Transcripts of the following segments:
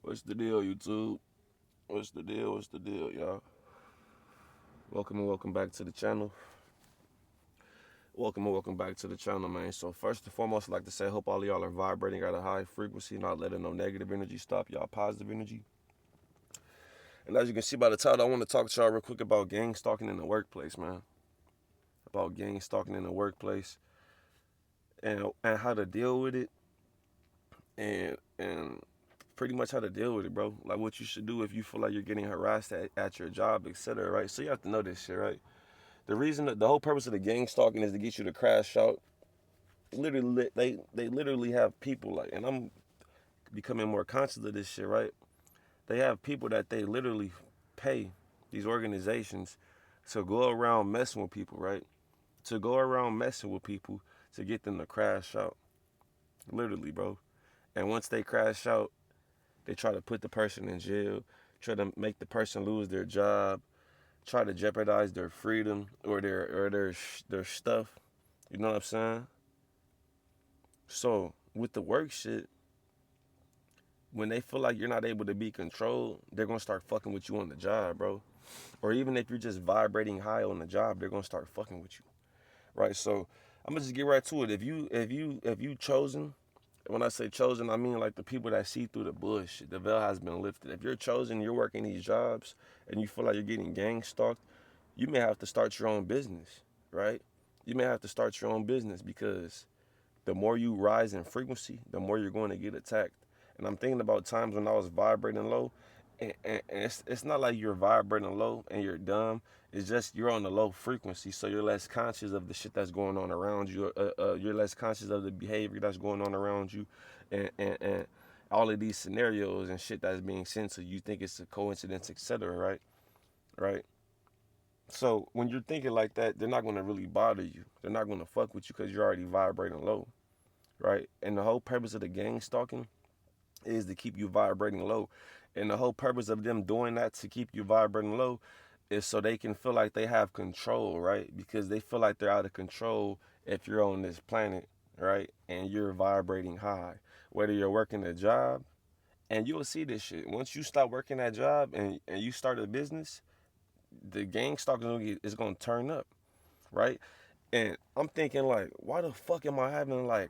What's the deal, YouTube? What's the deal? What's the deal, y'all? Welcome and welcome back to the channel. Welcome and welcome back to the channel, man. So first and foremost, I'd like to say, I hope all of y'all are vibrating at a high frequency, not letting no negative energy stop y'all positive energy. And as you can see by the title, I want to talk to y'all real quick about gang stalking in the workplace, man. About gang stalking in the workplace and how to deal with it and pretty much how to deal with it, bro. Like what you should do if you feel like you're getting harassed at your job, etc. Right? So you have to know this shit, right? The reason that the whole purpose of the gang stalking is to get you to crash out. Literally, they literally have people like, and I'm becoming more conscious of this shit, right? They have people that they literally pay these organizations to go around messing with people, right? To go around messing with people to get them to crash out, literally, bro. And once they crash out, they try to put the person in jail, try to make the person lose their job, try to jeopardize their freedom or their stuff. You know what I'm saying? So with the work shit, when they feel like you're not able to be controlled, they're gonna start fucking with you on the job, bro. Or even if you're just vibrating high on the job, they're gonna start fucking with you, right? So I'm gonna just get right to it. If you chosen, when I say chosen, I mean like the people that see through the bush. The veil has been lifted. If you're chosen, you're working these jobs, and you feel like you're getting gang stalked, you may have to start your own business, right? You may have to start your own business because the more you rise in frequency, the more you're going to get attacked. And I'm thinking about times when I was vibrating low, and it's not like you're vibrating low and you're dumb. It's just you're on the low frequency, so you're less conscious of the shit that's going on around you. You're less conscious of the behavior that's going on around you, and all of these scenarios and shit that's being sent to you. You think it's a coincidence, etc. Right? Right? So when you're thinking like that, they're not going to really bother you. They're not going to fuck with you because you're already vibrating low, right? And the whole purpose of the gang stalking is to keep you vibrating low. And the whole purpose of them doing that to keep you vibrating low is so they can feel like they have control, right? Because they feel like they're out of control if you're on this planet, right? And you're vibrating high. Whether you're working a job, and you'll see this shit. Once you stop working that job and you start a business, the gang stalking is gonna turn up, right? And I'm thinking like, why the fuck am I having like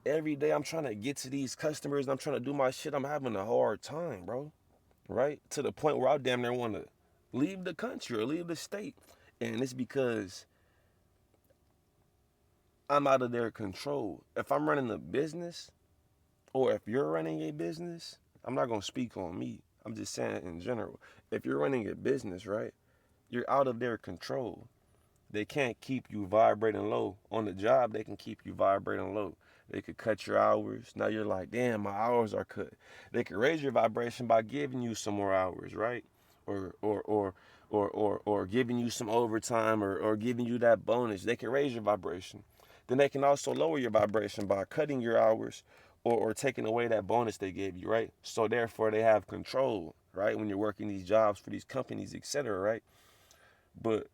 every day I'm trying to get to these customers and I'm trying to do my shit, I'm having a hard time, bro. Right? To the point where I damn near want to leave the country or leave the state. And it's because I'm out of their control. If I'm running a business or if you're running a business, I'm not gonna speak on me. I'm just saying in general. If you're running a business, right, you're out of their control. They can't keep you vibrating low. On the job, they can keep you vibrating low. They could cut your hours. Now you're like, damn, my hours are cut. They could raise your vibration by giving you some more hours, right? Or giving you some overtime or giving you that bonus. They can raise your vibration. Then they can also lower your vibration by cutting your hours or taking away that bonus they gave you, right? So therefore they have control, right? When you're working these jobs for these companies, etc., right? But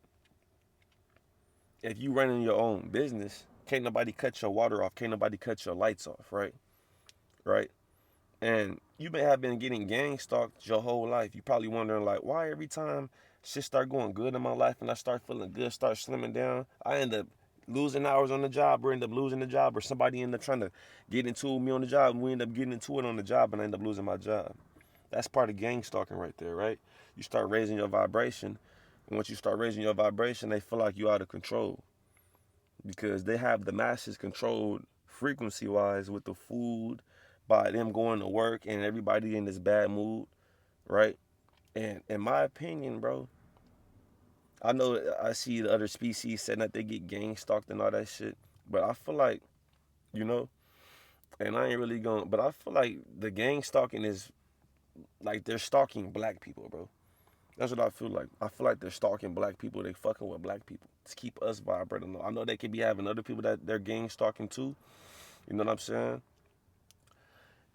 if you running your own business, can't nobody cut your water off, can't nobody cut your lights off, right? Right? And you may have been getting gang stalked your whole life. You probably wondering like, why every time shit start going good in my life and I start feeling good, start slimming down, I end up losing hours on the job or end up losing the job or somebody end up trying to get into me on the job and we end up getting into it on the job and I end up losing my job. That's part of gang stalking right there, right? You start raising your vibration, and once you start raising your vibration, they feel like you out of control because they have the masses controlled frequency wise with the food by them going to work and everybody in this bad mood, right? And in my opinion, bro, I know I see the other species saying that they get gang stalked and all that shit, but I feel like, you know, and I ain't really going, but I feel like the gang stalking is like they're stalking black people, bro. That's what I feel like. I feel like they're stalking black people. They fucking with black people to keep us vibrating. I know they could be having other people that they're gang stalking too. You know what I'm saying?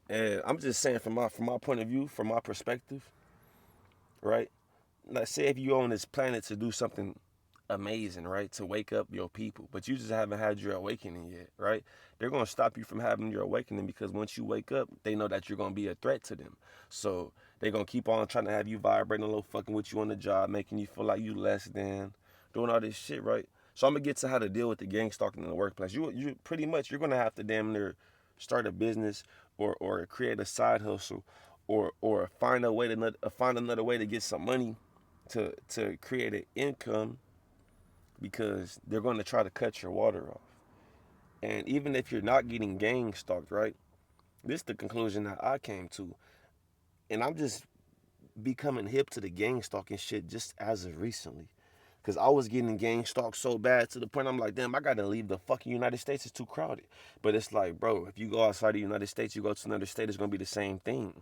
And I'm just saying from my point of view, from my perspective, right? Like say if you on this planet to do something amazing, right? To wake up your people, but you just haven't had your awakening yet, right? They're gonna stop you from having your awakening because once you wake up, they know that you're gonna be a threat to them. So they're gonna keep on trying to have you vibrating a little, fucking with you on the job, making you feel like you less than, doing all this shit, right? So I'm gonna get to how to deal with the gang stalking in the workplace. You pretty much you're gonna have to damn near start a business or create a side hustle or find a way to find another way to get some money to create an income because they're going to try to cut your water off. And even if you're not getting gang stalked, right? This is the conclusion that I came to. And I'm just becoming hip to the gang stalking shit just as of recently. Cause I was getting gang stalked so bad to the point I'm like, damn, I gotta leave the fucking United States. It's too crowded. But it's like, bro, if you go outside the United States, you go to another state, it's gonna be the same thing.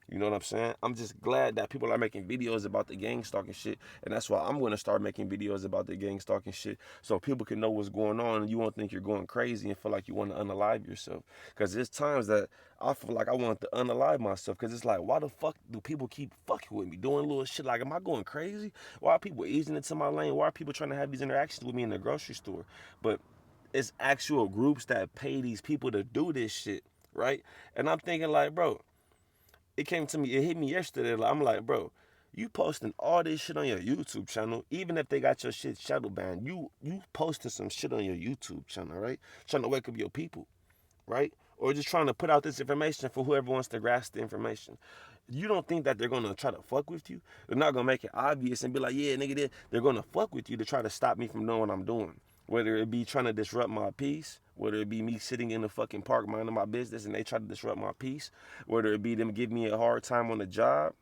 You know what I'm saying? I'm just glad that people are making videos about the gang stalking shit, and that's why I'm gonna start making videos about the gang stalking shit, so people can know what's going on, and you won't think you're going crazy and feel like you want to unalive yourself. Because there's times that I feel like I want to unalive myself, because it's like, why the fuck do people keep fucking with me, doing little shit like, am I going crazy? Why are people easing into my lane? Why are people trying to have these interactions with me in the grocery store? But it's actual groups that pay these people to do this shit, right? And I'm thinking like, bro, it came to me, it hit me yesterday. I'm like, bro, you posting all this shit on your YouTube channel, even if they got your shit shadow banned, you posting some shit on your YouTube channel, right? Trying to wake up your people, right? Or just trying to put out this information for whoever wants to grasp the information. You don't think that they're gonna try to fuck with you? They're not gonna make it obvious and be like, yeah, nigga, they're gonna fuck with you to try to stop me from doing what I'm doing. Whether it be trying to disrupt my peace, whether it be me sitting in the fucking park minding my business and they try to disrupt my peace, whether it be them give me a hard time on the job,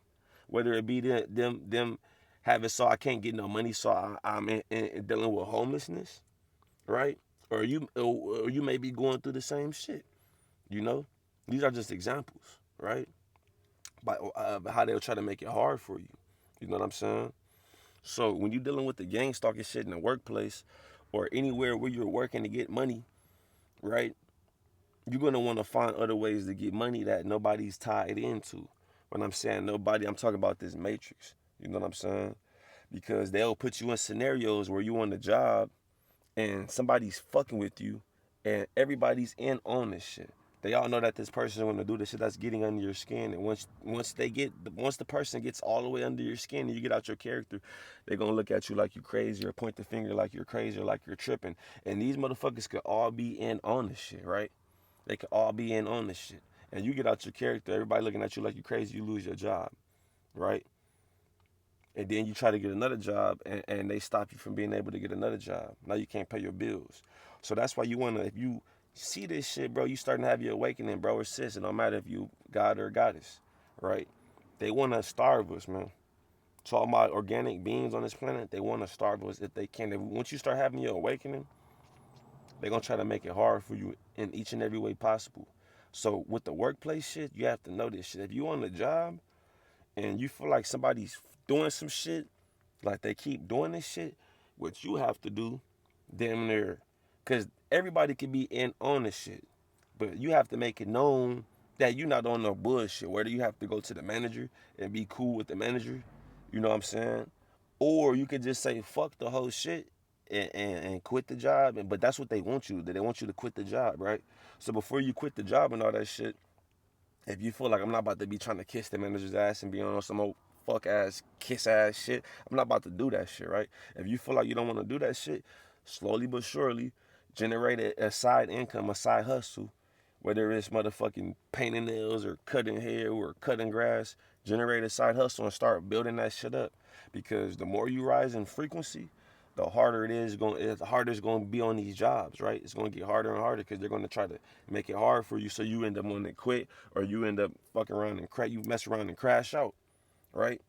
whether it be them having so I can't get no money, so I'm dealing with homelessness, right? Or you may be going through the same shit. You know, these are just examples, right? By how they'll try to make it hard for you. You know what I'm saying? So when you're dealing with the gang stalking shit in the workplace or anywhere where you're working to get money, right? You're gonna want to find other ways to get money that nobody's tied into. When I'm saying nobody, I'm talking about this matrix. You know what I'm saying? Because they'll put you in scenarios where you on the job and somebody's fucking with you and everybody's in on this shit. They all know that this person is going to do this shit that's getting under your skin, and once the person gets all the way under your skin and you get out your character, they're gonna look at you like you crazy or point the finger like you're crazy or like you're tripping. And these motherfuckers could all be in on this shit, right? They could all be in on this shit. And you get out your character, everybody looking at you like you crazy, you lose your job, right? And then you try to get another job and they stop you from being able to get another job. Now you can't pay your bills. So that's why you wanna, if you see this shit, bro, you starting to have your awakening, bro or sis. It don't matter if you God or goddess, right? They wanna starve us, man. To all my organic beings on this planet, they wanna starve us if they can. Once you start having your awakening, they're gonna try to make it hard for you in each and every way possible. So with the workplace shit, you have to know this shit. If you on the job and you feel like somebody's doing some shit, like they keep doing this shit, what you have to do, damn near, because everybody can be in on this shit, but you have to make it known that you're not on no bullshit. Whether you have to go to the manager and be cool with the manager, you know what I'm saying? Or you could just say fuck the whole shit and quit the job. But that's what they want you to do. They want you to quit the job, right? So before you quit the job and all that shit, if you feel like I'm not about to be trying to kiss the manager's ass and be on some old fuck ass kiss ass shit, I'm not about to do that shit, right? If you feel like you don't want to do that shit, slowly but surely generate a side income, a side hustle, whether it's motherfucking painting nails or cutting hair or cutting grass, generate a side hustle and start building that shit up. Because the more you rise in frequency, the harder the harder it's going to be on these jobs, right? It's going to get harder and harder because they're going to try to make it hard for you, so you end up wanting to quit or you end up fucking around and you mess around and crash out, right?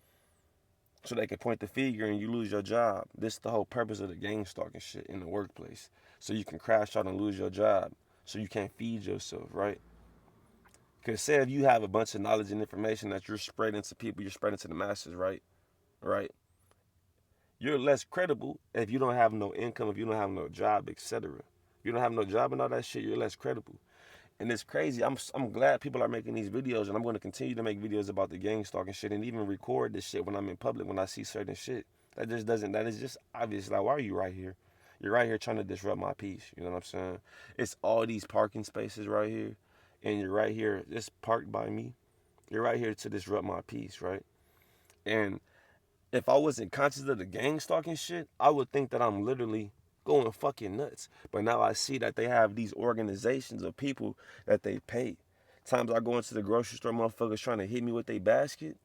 So they can point the finger and you lose your job. This is the whole purpose of the gang stalking shit in the workplace. So you can crash out and lose your job. So you can't feed yourself, right? Because say if you have a bunch of knowledge and information that you're spreading to people, you're spreading to the masses, right? Right? You're less credible if you don't have no income, if you don't have no job, etc. If you don't have no job and all that shit, you're less credible. And it's crazy. I'm glad people are making these videos, and I'm going to continue to make videos about the gang stalking shit and even record this shit when I'm in public when I see certain shit. That just doesn't. That is just obvious. Like, why are you right here? You're right here trying to disrupt my peace. You know what I'm saying? It's all these parking spaces right here, and you're right here, just parked by me. You're right here to disrupt my peace, right? And if I wasn't conscious of the gang stalking shit, I would think that I'm literally going fucking nuts. But now I see that they have these organizations of people that they pay. Times I go into the grocery store, motherfuckers trying to hit me with their basket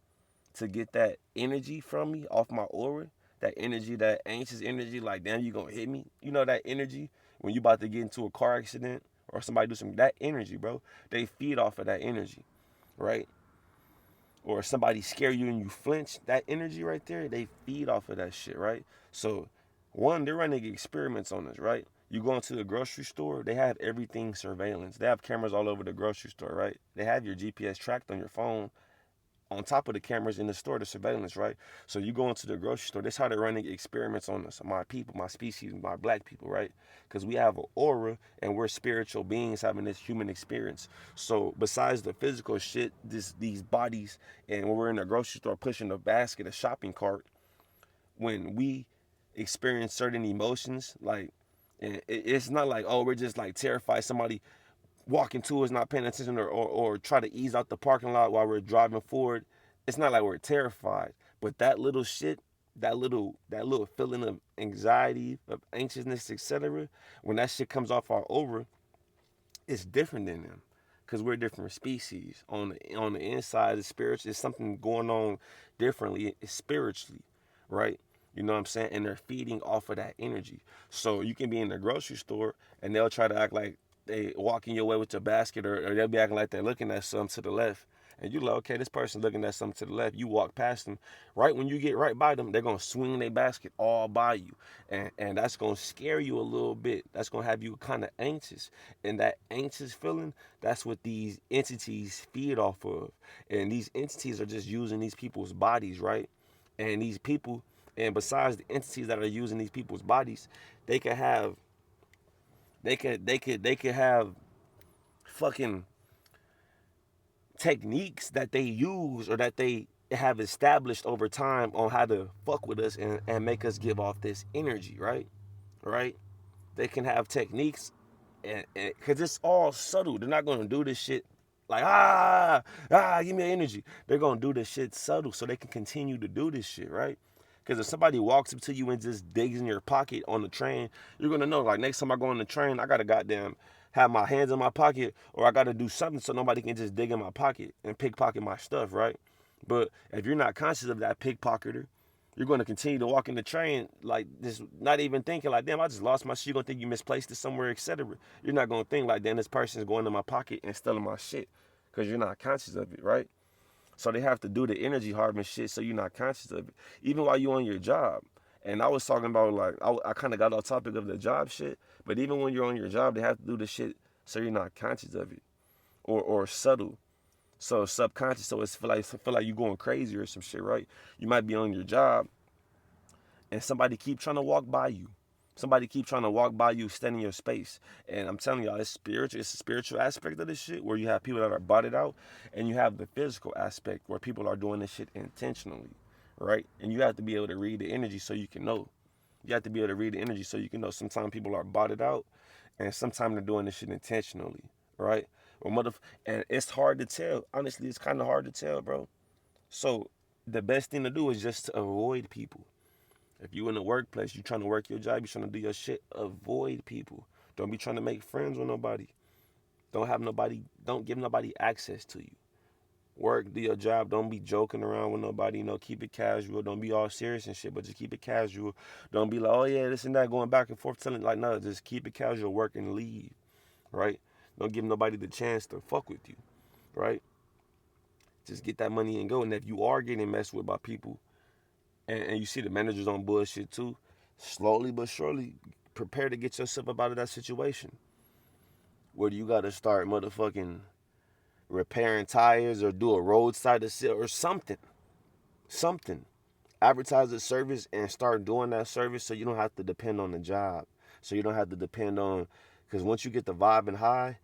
to get that energy from me off my aura. That energy, that anxious energy, like, damn, you gonna hit me. You know that energy when you about to get into a car accident or somebody do something. That energy, bro. They feed off of that energy, right? Or somebody scare you and you flinch, that energy right there, they feed off of that shit, right? So, one, they're running experiments on us, right? You go into the grocery store, they have everything surveillance. They have cameras all over the grocery store, right? They have your GPS tracked on your phone on top of the cameras in the store, the surveillance, right? So you go into the grocery store, that's how they're running experiments on us, my people, my species, my black people, right? Because we have an aura and we're spiritual beings having this human experience. So besides the physical shit, these bodies, and when we're in the grocery store pushing a basket, a shopping cart, when we experience certain emotions, like, and it's not like, oh, we're just like terrified somebody walking to us, not paying attention, or try to ease out the parking lot while we're driving forward. It's not like we're terrified, but that little shit, that little feeling of anxiety, of anxiousness, etc. When that shit comes off our over, it's different than them, because we're different species. On the inside, the spirits, there's something going on differently spiritually, right? You know what I'm saying? And they're feeding off of that energy. So you can be in the grocery store and they'll try to act like they walking your way with your basket, or they'll be acting like they're looking at something to the left. And you like, okay, this person looking at something to the left. You walk past them. Right when you get right by them, they're gonna swing their basket all by you. And that's gonna scare you a little bit. That's gonna have you kind of anxious. And that anxious feeling, that's what these entities feed off of. And these entities are just using these people's bodies, right? And these people, and besides the entities that are using these people's bodies, they could have, they could have fucking techniques that they use or that they have established over time on how to fuck with us and make us give off this energy, right? Right? They can have techniques, and because it's all subtle. They're not gonna do this shit like give me energy. They're gonna do this shit subtle so they can continue to do this shit, right? Because if somebody walks up to you and just digs in your pocket on the train, you're gonna know, like, next time I go on the train, I gotta goddamn have my hands in my pocket, or I gotta do something so nobody can just dig in my pocket and pickpocket my stuff, right? But if you're not conscious of that pickpocketer, you're going to continue to walk in the train like this, not even thinking like, damn, I just lost my shit. You're going to think you misplaced it somewhere, etc. You're not going to think like, damn, this person is going in my pocket and stealing my shit, because you're not conscious of it, right? So they have to do the energy harvest shit so you're not conscious of it, even while you're on your job. And I was talking about, like, I kind of got off topic of the job shit, but even when you're on your job, they have to do the shit so you're not conscious of it, or subtle. So subconscious, so it's feel like you're going crazy or some shit, right? You might be on your job and somebody keep trying to walk by you. Somebody keep trying to walk by you, stand in your space. And I'm telling y'all, it's spiritual. It's a spiritual aspect of this shit where you have people that are botted out, and you have the physical aspect where people are doing this shit intentionally, right? And you have to be able to read the energy so you can know. You have to be able to read the energy so you can know. Sometimes people are botted out, and sometimes they're doing this shit intentionally, right? And it's hard to tell. Honestly, it's kind of hard to tell, bro. So the best thing to do is just to avoid people. If you in the workplace, you trying to work your job, you trying to do your shit, avoid people. Don't be trying to make friends with nobody. Don't give nobody access to you. Work, do your job. Don't be joking around with nobody. Keep it casual. Don't be all serious and shit, but just keep it casual. Don't be like, oh yeah, this and that, going back and forth, telling, like, no, just keep it casual, work and leave, right? Don't give nobody the chance to fuck with you, right? Just get that money and go. And if you are getting messed with by people, and you see the managers on bullshit too, slowly but surely prepare to get yourself up out of that situation. Whether you gotta start motherfucking repairing tires or do a roadside assist or something. Something. Advertise a service and start doing that service so you don't have to depend on the job. So you don't have to depend on, because once you get the vibe and high,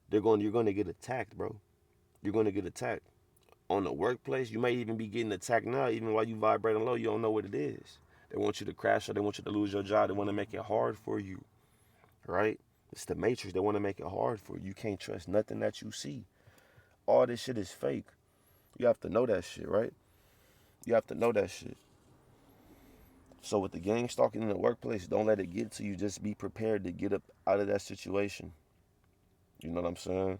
you're gonna get attacked, bro. You're gonna get attacked. On the workplace, you may even be getting attacked now, even while you vibrating low, you don't know what it is. They want you to crash out. They want you to lose your job. They want to make it hard for you, right? It's the matrix. They want to make it hard for you. You can't trust nothing that you see. All this shit is fake. You have to know that shit, right? You have to know that shit. So with the gang stalking in the workplace, don't let it get to you. Just be prepared to get up out of that situation. You know what I'm saying?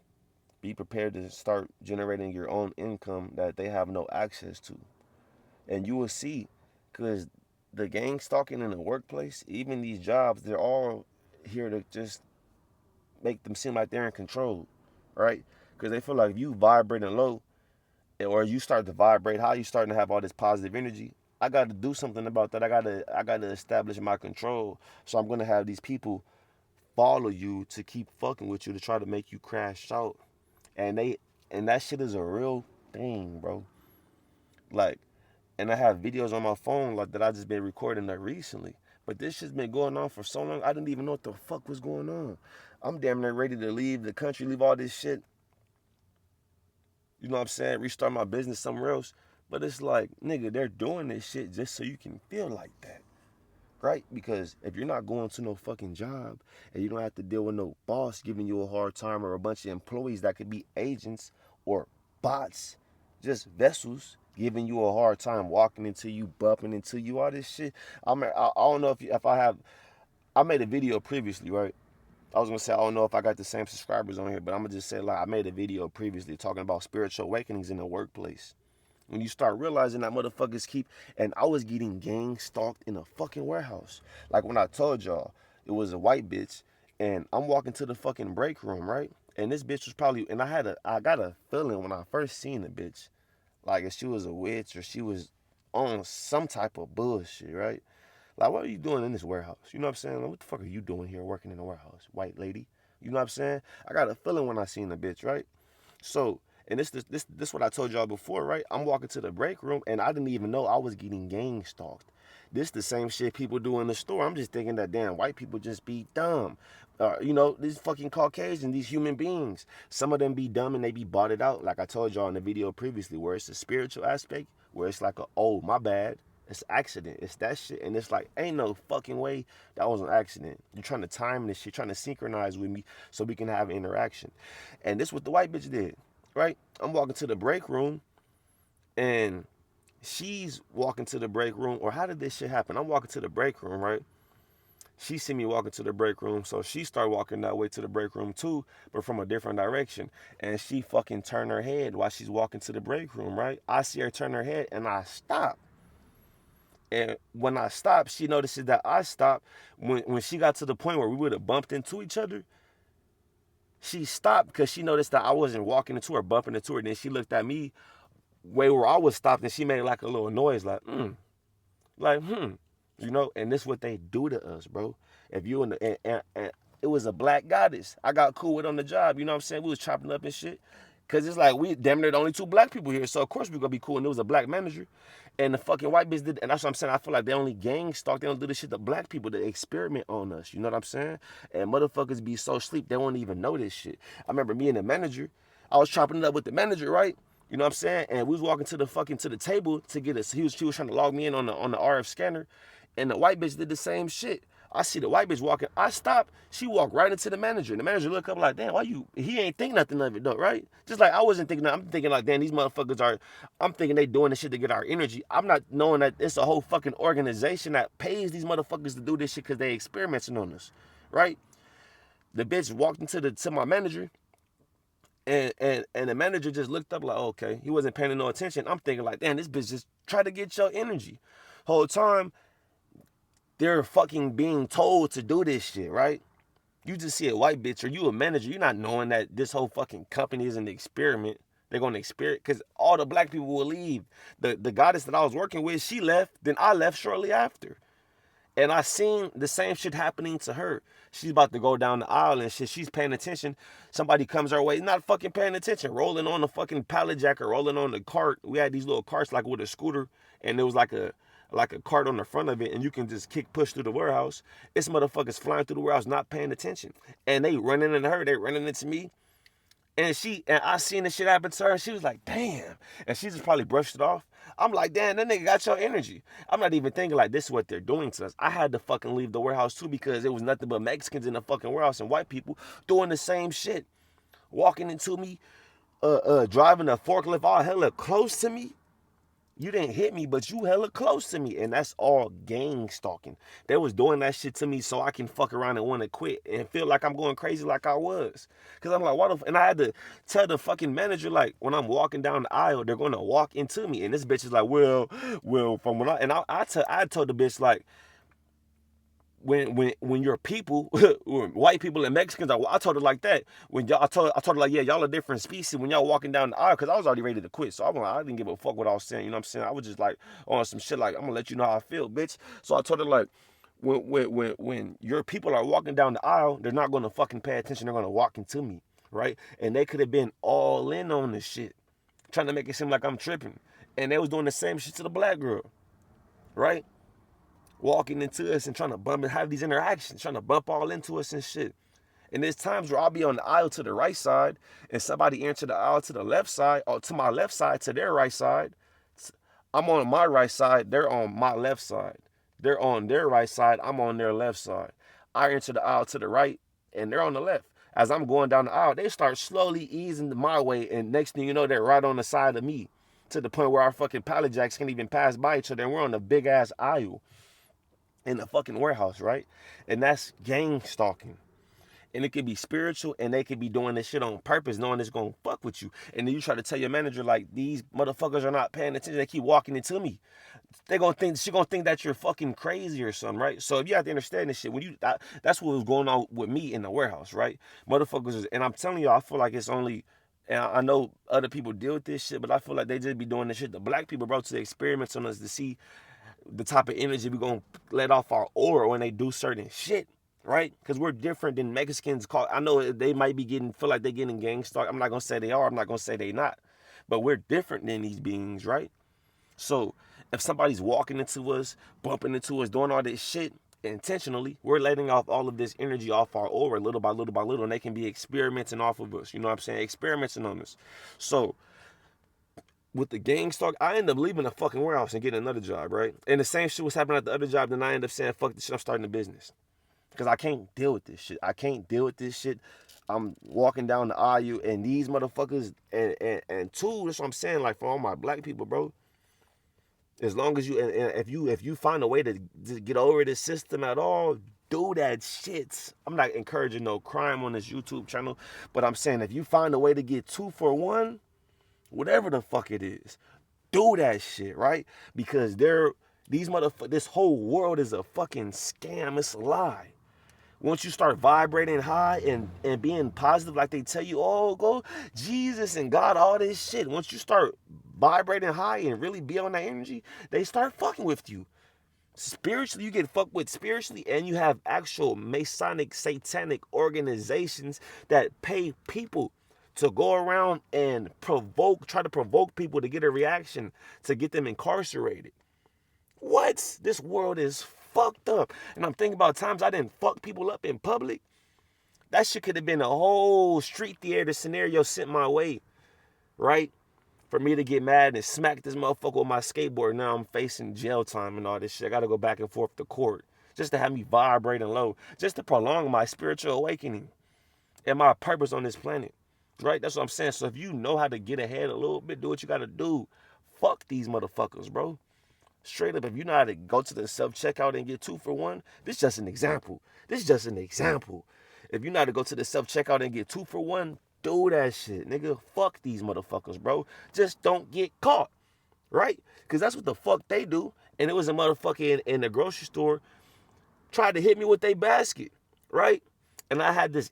Be prepared to start generating your own income that they have no access to. And you will see, because the gang stalking in the workplace, even these jobs, they're all here to just make them seem like they're in control, right? Because they feel like if you vibrating low, or you start to vibrate high, you starting to have all this positive energy. I got to do something about that. I got to establish my control. So I'm gonna have these people follow you to keep fucking with you to try to make you crash out. And that shit is a real thing, bro. Like, and I have videos on my phone like that I just been recording that recently. But this shit's been going on for so long, I didn't even know what the fuck was going on. I'm damn near ready to leave the country, leave all this shit. You know what I'm saying? Restart my business somewhere else. But it's like, nigga, they're doing this shit just so you can feel like that. Right? Because if you're not going to no fucking job and you don't have to deal with no boss giving you a hard time or a bunch of employees that could be agents or bots, just vessels giving you a hard time, walking into you, bumping into you, all this shit. I don't know if I have. I made a video previously, right? I was gonna say I don't know if I got the same subscribers on here, but I'm gonna just say like I made a video previously talking about spiritual awakenings in the workplace. When you start realizing that motherfuckers keep, and I was getting gang stalked in a fucking warehouse. Like when I told y'all, it was a white bitch, and I'm walking to the fucking break room, right? And this bitch was probably, and I got a feeling when I first seen the bitch, like if she was a witch or she was on some type of bullshit, right? Like, what are you doing in this warehouse? You know what I'm saying? Like, what the fuck are you doing here working in a warehouse, white lady? You know what I'm saying? I got a feeling when I seen the bitch, right? So, and this what I told y'all before, right? I'm walking to the break room and I didn't even know I was getting gang stalked. This the same shit people do in the store. I'm just thinking that damn white people just be dumb. These fucking Caucasians, these human beings. Some of them be dumb and they be bought it out. Like I told y'all in the video previously, where it's a spiritual aspect, where it's like oh, my bad. It's accident. It's that shit. And it's like, ain't no fucking way that was an accident. You're trying to time this shit, trying to synchronize with me so we can have interaction. And this what the white bitch did, right? I'm walking to the break room and she's walking to the break room. Or how did this shit happen? I'm walking to the break room, right? She see me walking to the break room, so she started walking that way to the break room too, but from a different direction. And she fucking turned her head while she's walking to the break room, right? I see her turn her head and I stop. And when I stopped, she notices that I stopped. When she got to the point where we would have bumped into each other, she stopped because she noticed that I wasn't walking into her, bumping into her. Then she looked at me way where I was stopped and she made like a little noise like, like, you know, and this is what they do to us, bro. If you in the, and it was a black goddess I got cool with on the job, you know what I'm saying? We was chopping up and shit. Cause it's like we damn near the only two black people here, so of course we gonna be cool. And there was a black manager, and the fucking white bitch did, and that's what I'm saying. I feel like they only gang stalk. They don't do this shit to black people to experiment on us. You know what I'm saying? And motherfuckers be so sleep they won't even know this shit. I remember me and the manager, I was chopping it up with the manager, right? You know what I'm saying? And we was walking to the table to get us. She was trying to log me in on the RF scanner, and the white bitch did the same shit. I see the white bitch walking. I stop. She walked right into the manager. And the manager look up like, damn, why you? He ain't think nothing of it though, right? Just like I wasn't thinking. I'm thinking like, damn, these motherfuckers are. I'm thinking they doing this shit to get our energy. I'm not knowing that it's a whole fucking organization that pays these motherfuckers to do this shit because they experimenting on us, right? The bitch walked to my manager. And the manager just looked up like, okay, he wasn't paying no attention. I'm thinking like, damn, this bitch just tried to get your energy. Whole time, they're fucking being told to do this shit, right? You just see a white bitch or you a manager, you're not knowing that this whole fucking company is an experiment. They're gonna experiment because all the black people will leave. The goddess that I was working with, she left, then I left shortly after. And I seen the same shit happening to her. She's about to go down the aisle and shit. She's paying attention. Somebody comes our way, not fucking paying attention, rolling on the fucking pallet jack or rolling on the cart. We had these little carts like with a scooter, and there was like a cart on the front of it, and you can just kick push through the warehouse. It's motherfuckers flying through the warehouse, not paying attention, and they running into her. They running into me. And I seen this shit happen to her, and she was like, damn. And she just probably brushed it off. I'm like, damn, that nigga got your energy. I'm not even thinking like this is what they're doing to us. I had to fucking leave the warehouse too because it was nothing but Mexicans in the fucking warehouse and white people doing the same shit. Walking into me, driving a forklift all hella close to me. You didn't hit me, but you hella close to me. And that's all gang stalking. They was doing that shit to me so I can fuck around and want to quit and feel like I'm going crazy like I was. Because I'm like, what the and I had to tell the fucking manager, like, when I'm walking down the aisle, they're going to walk into me. And this bitch is like, well, from when I told the bitch, like, when your people, white people and Mexicans, I told her like that. When y'all, I told her like, yeah, y'all are different species. When y'all walking down the aisle, because I was already ready to quit, so I didn't give a fuck what I was saying. You know what I'm saying? I was just like on some shit like I'm gonna let you know how I feel, bitch. So I told her like, when your people are walking down the aisle, they're not gonna fucking pay attention. They're gonna walk into me, right? And they could have been all in on this shit, trying to make it seem like I'm tripping, and they was doing the same shit to the black girl, right? Walking into us and trying to bump and have these interactions, trying to bump all into us and shit. And there's times where I'll be on the aisle to the right side and somebody enter the aisle to the left side or to my left side to their right side. I'm on my right side, they're on my left side. They're on their right side, I'm on their left side. I enter the aisle to the right and they're on the left. As I'm going down the aisle, they start slowly easing my way, and next thing you know, they're right on the side of me to the point where our fucking pallet jacks can't even pass by each other, and we're on a big ass aisle in the fucking warehouse, right? And that's gang stalking. And it could be spiritual, and they could be doing this shit on purpose, knowing it's gonna fuck with you. And then you try to tell your manager like, these motherfuckers are not paying attention. They keep walking into me. She gonna think that you're fucking crazy or something, right? So if you have to understand this shit, that's what was going on with me in the warehouse, right? Motherfuckers and I'm telling you, I feel like it's only. And I know other people deal with this shit, but I feel like they just be doing this shit. The black people brought to the experiments on us to see the type of energy we're gonna let off our aura when they do certain shit, right? Because we're different than Mexicans. I know they might be feel like they're getting gang stalked. I'm not gonna say they are. I'm not gonna say they not. But we're different than these beings, right? So if somebody's walking into us, bumping into us, doing all this shit intentionally, we're letting off all of this energy off our aura little by little by little, and they can be experimenting off of us. You know what I'm saying? Experimenting on us. So with the gang stalk, I ended up leaving the fucking warehouse and getting another job, right? And the same shit was happening at the other job. Then I ended up saying, fuck this shit, I'm starting a business. Because I can't deal with this shit. I can't deal with this shit. I'm walking down the aisle and these motherfuckers, and two, that's what I'm saying, like for all my black people, bro. As long as and if you find a way to get over this system at all, do that shit. I'm not encouraging no crime on this YouTube channel, but I'm saying if you find a way to get 2 for 1, whatever the fuck it is, do that shit, right? Because this whole world is a fucking scam. It's a lie. Once you start vibrating high and being positive like they tell you, oh, go Jesus and God, all this shit. Once you start vibrating high and really be on that energy, they start fucking with you. Spiritually, you get fucked with spiritually, and you have actual Masonic, satanic organizations that pay people to go around and try to provoke people to get a reaction to get them incarcerated. What? This world is fucked up. And I'm thinking about times I didn't fuck people up in public. That shit could have been a whole street theater scenario sent my way, right? For me to get mad and smack this motherfucker with my skateboard. Now I'm facing jail time and all this shit. I gotta go back and forth to court just to have me vibrating low, just to prolong my spiritual awakening and my purpose on this planet, right? That's what I'm saying. So if you know how to get ahead a little bit, do what you gotta do. Fuck these motherfuckers, bro. Straight up, if you know how to go to the self-checkout and get 2 for 1, this is just an example. This is just an example. If you know how to go to the self-checkout and get 2 for 1, do that shit, nigga. Fuck these motherfuckers, bro. Just don't get caught, right? Because that's what the fuck they do. And it was a motherfucker in the grocery store tried to hit me with their basket, right? And I had this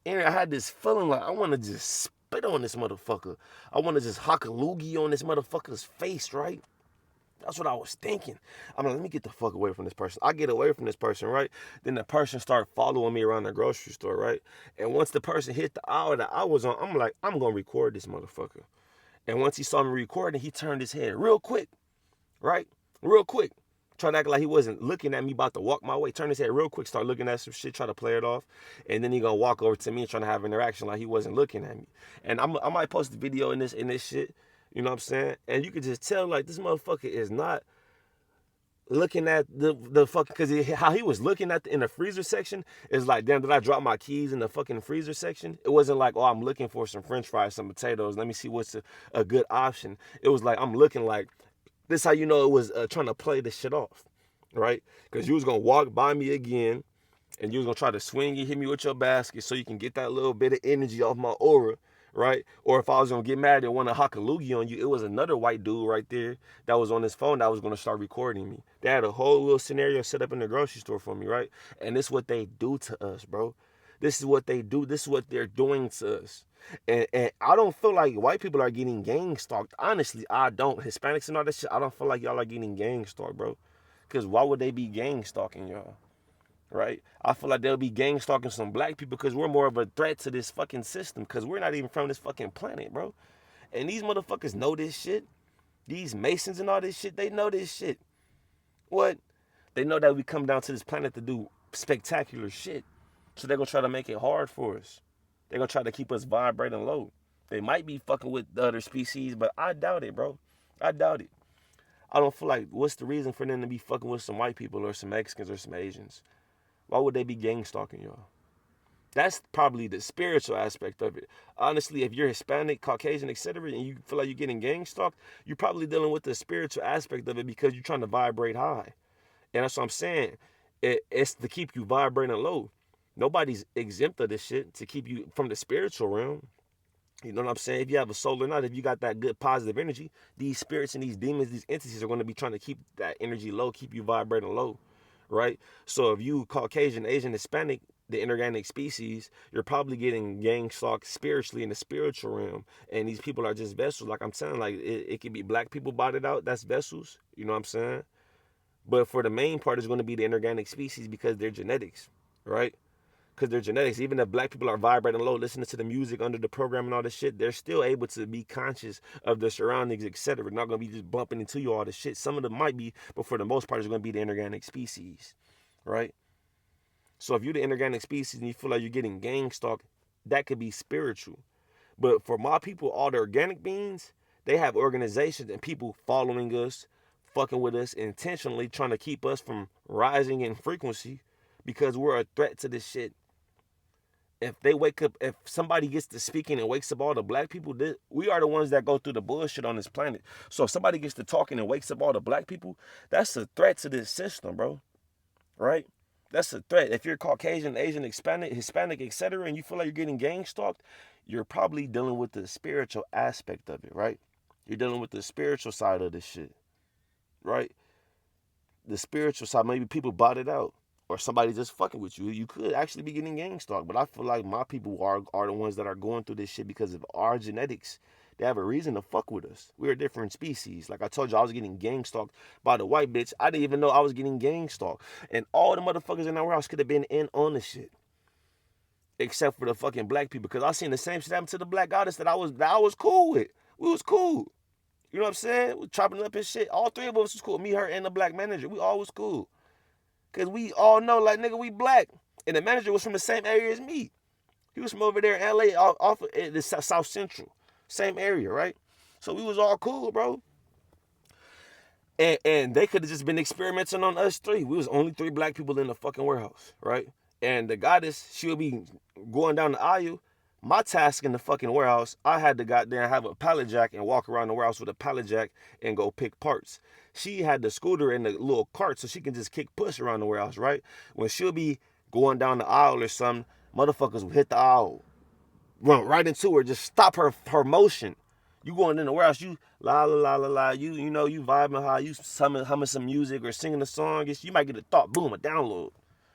feeling like I want to just spit on this motherfucker. I want to just hock a loogie on this motherfucker's face, right? That's what I was thinking. I'm like, let me get the fuck away from this person. I get away from this person, right? Then the person start following me around the grocery store, right? And once the person hit the hour that I was on, I'm like, I'm going to record this motherfucker. And once he saw me recording, he turned his head real quick, right? Real quick. Trying to act like he wasn't looking at me, about to walk my way. Turn his head real quick, start looking at some shit, try to play it off. And then he gonna walk over to me and trying to have an interaction like he wasn't looking at me. And I might post a video in this shit, you know what I'm saying? And you could just tell like this motherfucker is not looking at the fucking, because how he was looking at in the freezer section is like, damn, did I drop my keys in the fucking freezer section? It wasn't like, oh, I'm looking for some french fries, some potatoes, let me see what's a good option. It was like, I'm looking like, this how you know it was trying to play this shit off, right? Because you was gonna walk by me again and you was gonna try to swing and hit me with your basket so you can get that little bit of energy off my aura, right? Or if I was gonna get mad and want to hock a loogie on you, it was another white dude right there that was on his phone that was gonna start recording me. They had a whole little scenario set up in the grocery store for me, right? And this is what they do to us, bro. This is what they do. This is what they're doing to us. And I don't feel like white people are getting gang stalked. Honestly, I don't. Hispanics and all that shit, I don't feel like y'all are getting gang stalked, bro. Because why would they be gang stalking y'all? Right? I feel like they'll be gang stalking some black people because we're more of a threat to this fucking system because we're not even from this fucking planet, bro. And these motherfuckers know this shit. These Masons and all this shit, they know this shit. What? They know that we come down to this planet to do spectacular shit. So they're going to try to make it hard for us. They're going to try to keep us vibrating low. They might be fucking with the other species, but I doubt it, bro. I doubt it. I don't feel like, what's the reason for them to be fucking with some white people or some Mexicans or some Asians? Why would they be gang stalking y'all? That's probably the spiritual aspect of it. Honestly, if you're Hispanic, Caucasian, etc., and you feel like you're getting gang stalked, you're probably dealing with the spiritual aspect of it because you're trying to vibrate high. And that's what I'm saying. It's to keep you vibrating low. Nobody's exempt of this shit to keep you from the spiritual realm. You know what I'm saying? If you have a soul or not, if you got that good positive energy, these spirits and these demons, these entities are going to be trying to keep that energy low, keep you vibrating low, right? So if you Caucasian, Asian, Hispanic, the inorganic species, you're probably getting gang stalked spiritually in the spiritual realm. And these people are just vessels. Like I'm saying, like it could be black people botted out. That's vessels. You know what I'm saying? But for the main part, it's going to be the inorganic species because they're genetics, right? Because they're genetics. Even if black people are vibrating low, listening to the music under the program and all this shit, they're still able to be conscious of their surroundings, etc. Not going to be just bumping into you all this shit. Some of them might be, but for the most part, it's going to be the inorganic species, right? So if you're the inorganic species and you feel like you're getting gang stalked, that could be spiritual. But for my people, all the organic beings, they have organizations and people following us, fucking with us intentionally, trying to keep us from rising in frequency because we're a threat to this shit. If they wake up, if somebody gets to speaking and wakes up all the black people, we are the ones that go through the bullshit on this planet. So if somebody gets to talking and wakes up all the black people, that's a threat to this system, bro. Right? That's a threat. If you're Caucasian, Asian, Hispanic, etc., and you feel like you're getting gang stalked, you're probably dealing with the spiritual aspect of it, right? You're dealing with the spiritual side of this shit, right? The spiritual side, maybe people bought it out. Or somebody just fucking with you. You could actually be getting gang stalked. But I feel like my people are the ones that are going through this shit because of our genetics. They have a reason to fuck with us. We're a different species. Like I told you, I was getting gang stalked by the white bitch. I didn't even know I was getting gang stalked. And all the motherfuckers in that warehouse could have been in on the shit. Except for the fucking black people. Because I seen the same shit happen to the black goddess that I was cool with. We was cool. You know what I'm saying? We chopping up his shit. All three of us was cool. Me, her, and the black manager. We all was cool. Because we all know, like, nigga, we black. And the manager was from the same area as me. He was from over there in LA, off of the South Central. Same area, right? So we was all cool, bro. And they could have just been experimenting on us three. We was only three black people in the fucking warehouse, right? And the goddess, she would be going down the aisle. My task in the fucking warehouse, I had to goddamn have a pallet jack and walk around the warehouse with a pallet jack and go pick parts. She had the scooter and the little cart so she can just kick push around the warehouse, right? When she'll be going down the aisle or something, motherfuckers will hit the aisle, run right into her, just stop her motion. You going in the warehouse, you la la la la la, you know, you vibing high, you humming some music or singing a song, you might get a thought, boom, a download,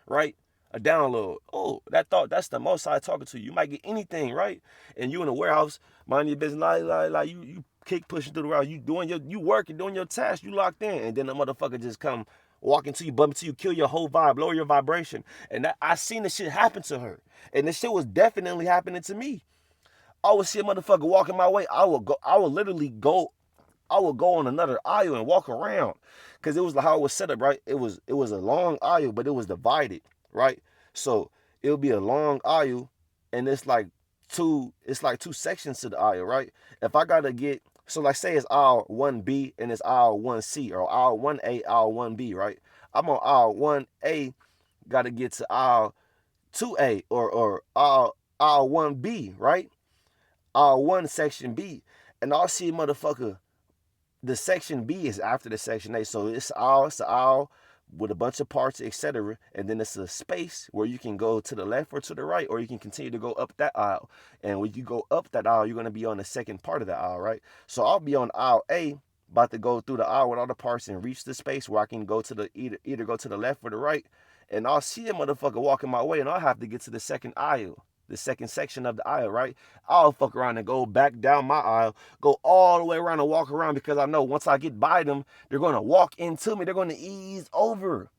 right? A download. Oh, that thought, that's the most I talking to you. You might get anything, right? And you in the warehouse, mind your business, you kick pushing through the warehouse, you working, doing your task, you locked in, and then the motherfucker just come walking to you, bump into you, kill your whole vibe, lower your vibration. And I seen this shit happen to her. And this shit was definitely happening to me. I would see a motherfucker walking my way. I would literally go I would go on another aisle and walk around, cause it was how it was set up, right? It was a long aisle, but it was divided, right? So it would be a long aisle, and it's like two sections to the aisle, right? If I gotta get so like say it's aisle 1B and it's aisle 1C or aisle 1A, aisle 1B, right? I'm on aisle 1A, gotta get to aisle 2A or aisle 1B, right? Aisle 1 section B. And I'll see motherfucker, the section B is after the section A. So it's an aisle with a bunch of parts, etc. And then it's a space where you can go to the left or to the right, or you can continue to go up that aisle. And when you go up that aisle, you're gonna be on the second part of the aisle, right? So I'll be on aisle A, about to go through the aisle with all the parts and reach the space where I can go to the either go to the left or the right. And I'll see a motherfucker walking my way, and I'll have to get to the second aisle, the second section of the aisle, right? I'll fuck around and go back down my aisle, go all the way around and walk around, because I know once I get by them, they're going to walk into me. They're going to ease over.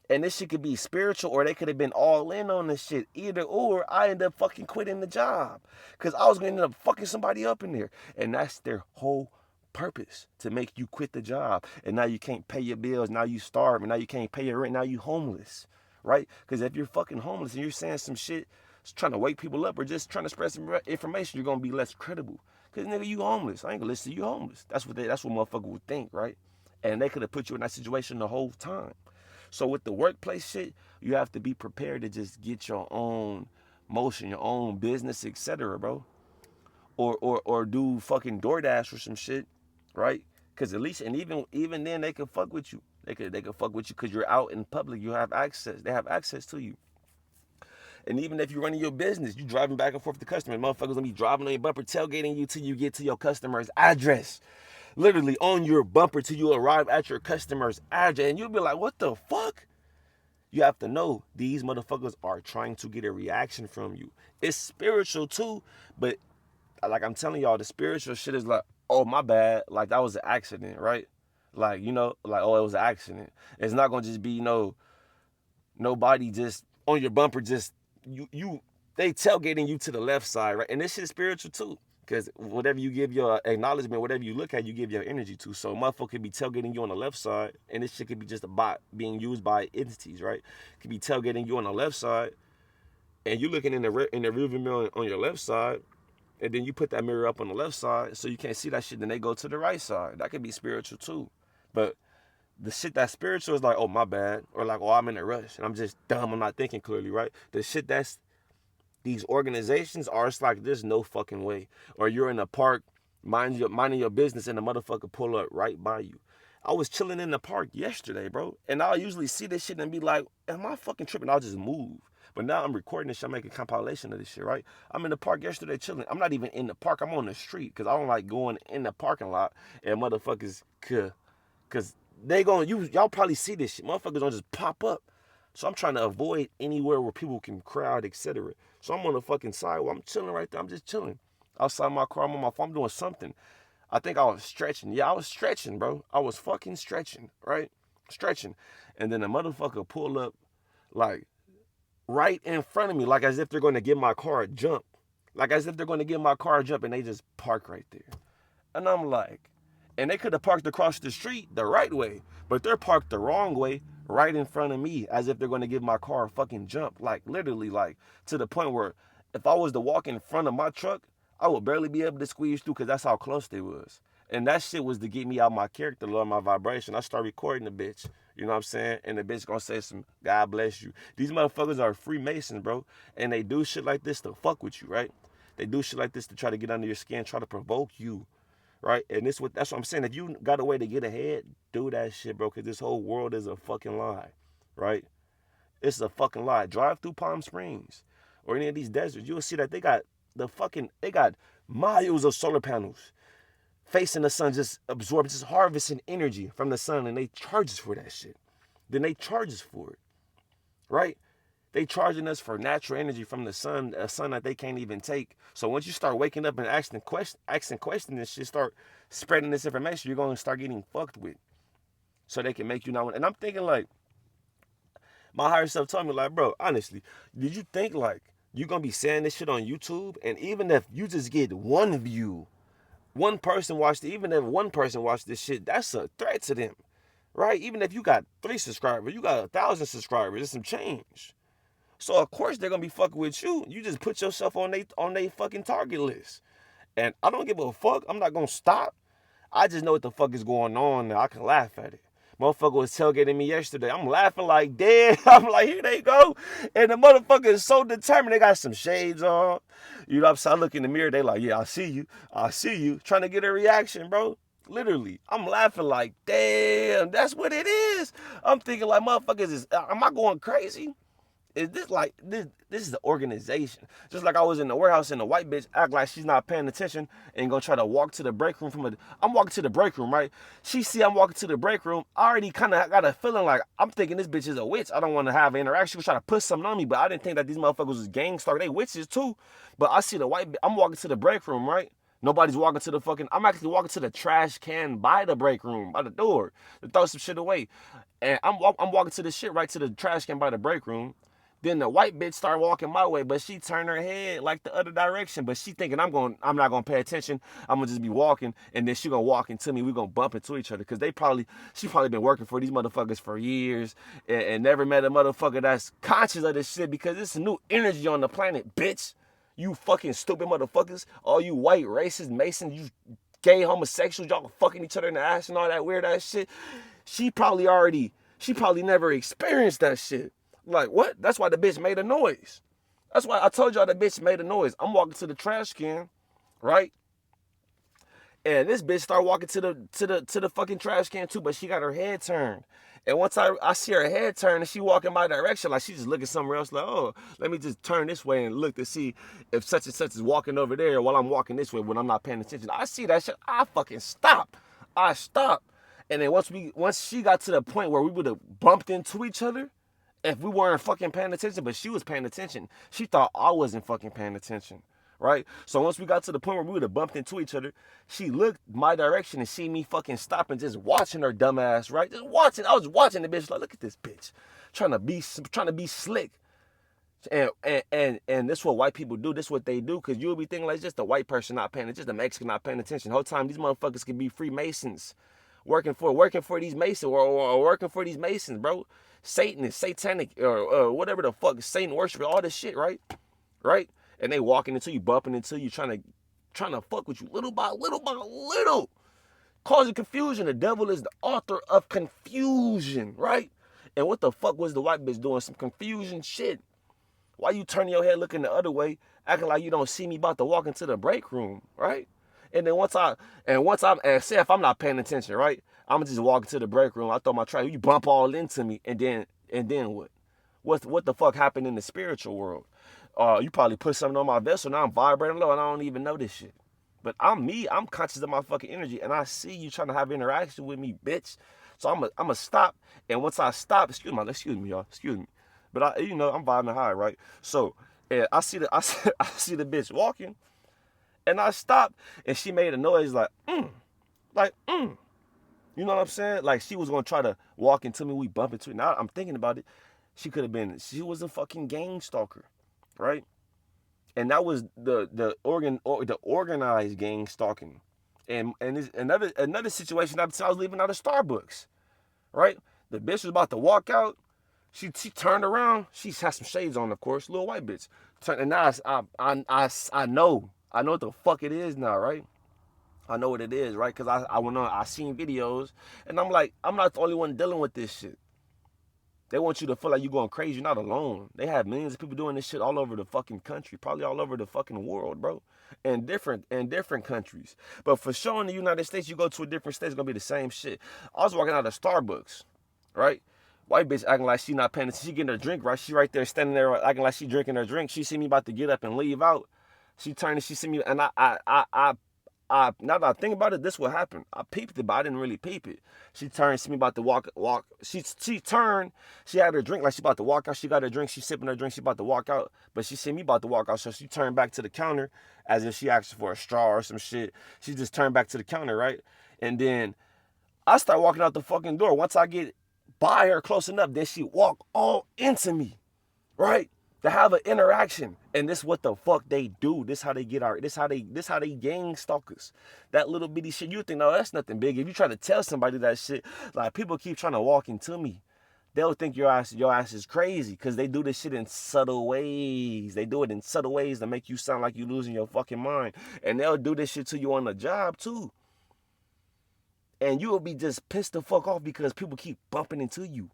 And this shit could be spiritual, or they could have been all in on this shit. Either or, I end up fucking quitting the job, because I was going to end up fucking somebody up in there. And that's their whole purpose, to make you quit the job. And now you can't pay your bills. Now you starve. And now you can't pay your rent. Now you homeless, right? Because if you're fucking homeless and you're saying some shit trying to wake people up or just trying to spread some information, you're gonna be less credible. Cause nigga, you homeless. I ain't gonna listen to you homeless. That's what motherfucker would think, right? And they could have put you in that situation the whole time. So with the workplace shit, you have to be prepared to just get your own motion, your own business, etc., bro. Or do fucking DoorDash or some shit, right? Cause at least, and even then they could fuck with you. They could fuck with you because you're out in public. You have access. They have access to you. And even if you're running your business, you driving back and forth to customers, motherfuckers gonna be driving on your bumper, tailgating you till you get to your customer's address. Literally on your bumper till you arrive at your customer's address. And you'll be like, what the fuck? You have to know these motherfuckers are trying to get a reaction from you. It's spiritual too, but like I'm telling y'all, the spiritual shit is like, oh, my bad. Like that was an accident, right? Like, like, oh, it was an accident. It's not gonna just be, nobody just on your bumper, just you they tailgating you to the left side, right? And this shit is spiritual too, because whatever you give your acknowledgement, whatever you look at, you give your energy to. So motherfucker could be tailgating you on the left side, and this shit could be just a bot being used by entities, right? Could be tailgating you on the left side, and you looking in the rearview mirror on your left side, and then you put that mirror up on the left side so you can't see that shit, then they go to the right side. That could be spiritual too. But the shit that's spiritual is like, oh, my bad. Or like, oh, I'm in a rush and I'm just dumb. I'm not thinking clearly, right? The shit that's these organizations are, it's like, there's no fucking way. Or you're in a park, minding your business, and the motherfucker pull up right by you. I was chilling in the park yesterday, bro. And I'll usually see this shit and be like, am I fucking tripping? I'll just move. But now I'm recording this shit. I'm making a compilation of this shit, right? I'm in the park yesterday chilling. I'm not even in the park. I'm on the street because I don't like going in the parking lot and motherfuckers because y'all probably see this shit. Motherfuckers don't just pop up. So I'm trying to avoid anywhere where people can crowd, etc. So I'm on the fucking sidewalk. I'm chilling right there. I'm just chilling. Outside my car, I'm on my phone. I'm doing something. I think I was stretching. Yeah, I was stretching, bro. I was fucking stretching, right? Stretching. And then the motherfucker pull up, like, right in front of me, like as if they're going to give my car a jump. Like as if they're going to give my car a jump, and they just park right there. And I'm like, and they could have parked across the street the right way, but they're parked the wrong way right in front of me, as if they're going to give my car a fucking jump. Like literally, like to the point where if I was to walk in front of my truck, I would barely be able to squeeze through because that's how close they was. And that shit was to get me out my character, lower my vibration. I start recording the bitch. You know what I'm saying? And the bitch gonna say some, God bless you. These motherfuckers are Freemasons, bro. And they do shit like this to fuck with you, right? They do shit like this to try to get under your skin, try to provoke you, right? And that's what I'm saying. If you got a way to get ahead, do that shit, bro. Because this whole world is a fucking lie, right? It's a fucking lie. Drive through Palm Springs or any of these deserts, you'll see that they got miles of solar panels facing the sun, just absorbing, just harvesting energy from the sun, and they charge us for that shit. Then they charge us for it, right? They charging us for natural energy from the sun, a sun that they can't even take. So once you start waking up and asking questions and shit, start spreading this information, you're going to start getting fucked with. So they can make you not. And I'm thinking like, my higher self told me like, bro, honestly, did you think like you're going to be saying this shit on YouTube? And even if you just get one view one person watched it, even if one person watched this shit, that's a threat to them, right? Even if you got 3 subscribers, you got 1,000 subscribers, it's some change. So of course they're gonna be fucking with you. You just put yourself on they fucking target list. And I don't give a fuck. I'm not gonna stop. I just know what the fuck is going on now. I can laugh at it. Motherfucker was tailgating me yesterday. I'm laughing like, damn. I'm like, here they go. And the motherfucker is so determined. They got some shades on. You know what I'm saying? I look in the mirror. They like, yeah, I see you. I see you. Trying to get a reaction, bro. Literally. I'm laughing like, damn, that's what it is. I'm thinking like, motherfuckers, am I going crazy? Is this like this is the organization? Just like I was in the warehouse and the white bitch act like she's not paying attention and gonna try to walk to the break room I'm walking to the break room, right? She see I'm walking to the break room. I already kind of got a feeling like I'm thinking this bitch is a witch. I don't want to have an interaction. She was trying to put something on me, but I didn't think that these motherfuckers was gangstar. They witches too. But I see the white bitch. I'm walking to the break room, right? Nobody's walking to the fucking. I'm actually walking to the trash can by the break room, by the door, to throw some shit away. And I'm walking to the shit right to the trash can by the break room. Then the white bitch started walking my way, but she turned her head like the other direction. But she thinking I'm not gonna pay attention. I'm gonna just be walking, and then she gonna walk into me. We gonna bump into each other because she probably been working for these motherfuckers for years and never met a motherfucker that's conscious of this shit because it's a new energy on the planet, bitch. You fucking stupid motherfuckers, all you white racist Masons, you gay homosexuals, y'all fucking each other in the ass and all that weird ass shit. She probably never experienced that shit. Like, what? That's why the bitch made a noise. That's why I told y'all the bitch made a noise. I'm walking to the trash can, right? And this bitch started walking to the fucking trash can too, but she got her head turned. And once I see her head turn and she walk in my direction, like she just looking somewhere else, like, oh, let me just turn this way and look to see if such and such is walking over there while I'm walking this way when I'm not paying attention. I see that shit, I fucking stop. I stop. And then once she got to the point where we would have bumped into each other, if we weren't fucking paying attention, but she was paying attention. She thought I wasn't fucking paying attention, right? So once we got to the point where we would have bumped into each other, she looked my direction and see me fucking stopping, just watching her dumb ass, right? Just watching. I was watching the bitch like, look at this bitch, trying to be slick. And this is what white people do. This is what they do. Cause you'll be thinking like it's just the white person not paying, it's just the Mexican not paying attention. The whole time these motherfuckers could be Freemasons, working for these Masons or working for these Masons, bro. Satanists, satanic, or whatever the fuck, Satan worship, all this shit, right? Right? And they walking into you, bumping into you, trying to fuck with you little by little, causing confusion. The devil is the author of confusion, right? And what the fuck was the white bitch doing? Some confusion shit. Why you turning your head looking the other way, acting like you don't see me about to walk into the break room, right? And then say if I'm not paying attention, right? I'm just walking to the break room. I throw my trash. You bump all into me, and then what? What the fuck happened in the spiritual world? You probably put something on my vessel. Now I'm vibrating low, and I don't even know this shit. But I'm me. I'm conscious of my fucking energy, and I see you trying to have interaction with me, bitch. So I'm a stop. And once I stop, excuse me, y'all, excuse me. But I'm vibing high, right? So I see the bitch walking, and I stopped, and she made a noise like, like. You know what I'm saying? Like she was gonna try to walk into me, we bump into it. Now I'm thinking about it. She was a fucking gang stalker, right? And that was the organized gang stalking. And it's another situation I was leaving out of Starbucks, right? The bitch was about to walk out. She turned around. She had some shades on, of course, little white bitch. And now I know what the fuck it is now, right? I know what it is, right? Because I went on, I seen videos, and I'm like, I'm not the only one dealing with this shit. They want you to feel like you're going crazy. You're not alone. They have millions of people doing this shit all over the fucking country, probably all over the fucking world, bro. In different countries. But for sure in the United States, you go to a different state, it's gonna be the same shit. I was walking out of Starbucks, right? White bitch acting like she not paying attention. She getting her drink, right? She right there standing there acting like she drinking her drink. She see me about to get up and leave out. She turned and she see me, and now that I think about it, this what happened. I peeped it, but I didn't really peep it. She turned, see me about to walk. She turned, she had her drink like she about to walk out. She got her drink, she sipping her drink, she about to walk out. But she see me about to walk out, so she turned back to the counter as if she asked for a straw or some shit. She just turned back to the counter, right? And then I start walking out the fucking door. Once I get by her close enough, then she walk all into me, right? to have an interaction. And this what the fuck they do. This how they get our, this how they gang stalkers. That little bitty shit, you think, no, that's nothing big. If you try to tell somebody that shit, like people keep trying to walk into me, they'll think your ass is crazy because they do this shit in subtle ways. They do it in subtle ways to make you sound like you losing your fucking mind. And they'll do this shit to you on the job too. And you will be just pissed the fuck off because people keep bumping into you.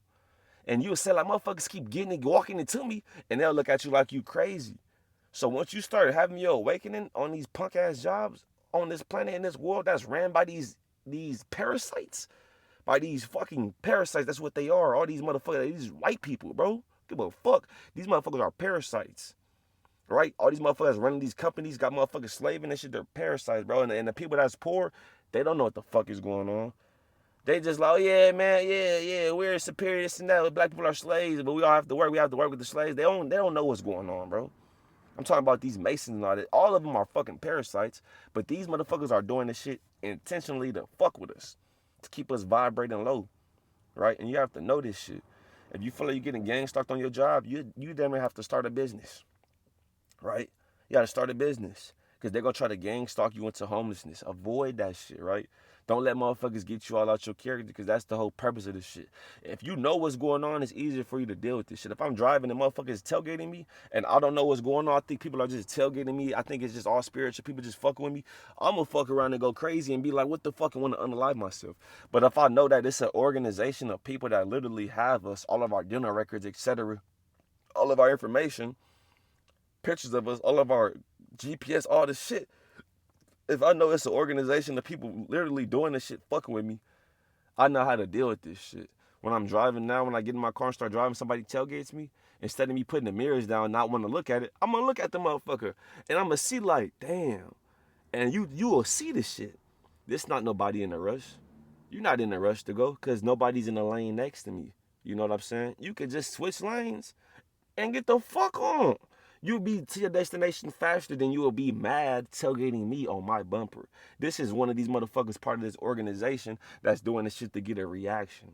And you'll say like, motherfuckers keep walking into me, and they'll look at you like you crazy. So once you start having your awakening on these punk ass jobs on this planet, in this world that's ran by these parasites, by these fucking parasites, that's what they are. All these motherfuckers, these white people, bro. Give a fuck. These motherfuckers are parasites. Right? All these motherfuckers running these companies got motherfuckers slaving and shit. They're parasites, bro. And the people that's poor, they don't know what the fuck is going on. They just like, oh yeah, man, yeah, we're superior, this and that. Black people are slaves, but we all have to work. We have to work with the slaves. They don't know what's going on, bro. I'm talking about these Masons and all that. All of them are fucking parasites, but these motherfuckers are doing this shit intentionally to fuck with us, to keep us vibrating low, right? And you have to know this shit. If you feel like you're getting gang stalked on your job, you damn near have to start a business, right? You gotta start a business because they're gonna try to gang stalk you into homelessness. Avoid that shit, right? Don't let motherfuckers get you all out your character because that's the whole purpose of this shit. If you know what's going on, it's easier for you to deal with this shit. If I'm driving and motherfuckers tailgating me and I don't know what's going on, I think people are just tailgating me. I think it's just all spiritual. People just fucking with me. I'm gonna fuck around and go crazy and be like, what the fuck, and want to unalive myself. But if I know that it's an organization of people that literally have us, all of our dinner records, etc., all of our information, pictures of us, all of our GPS, all this shit. If I know it's an organization of people literally doing this shit, fucking with me, I know how to deal with this shit. When I'm driving now, when I get in my car and start driving, somebody tailgates me, instead of me putting the mirrors down, not wanting to look at it, I'm gonna look at the motherfucker and I'm gonna see like, damn. And you will see this shit. This not nobody in a rush. You're not in a rush to go because nobody's in the lane next to me. You know what I'm saying? You could just switch lanes and get the fuck on. You'll be to your destination faster than you will be mad tailgating me on my bumper. This is one of these motherfuckers part of this organization that's doing this shit to get a reaction.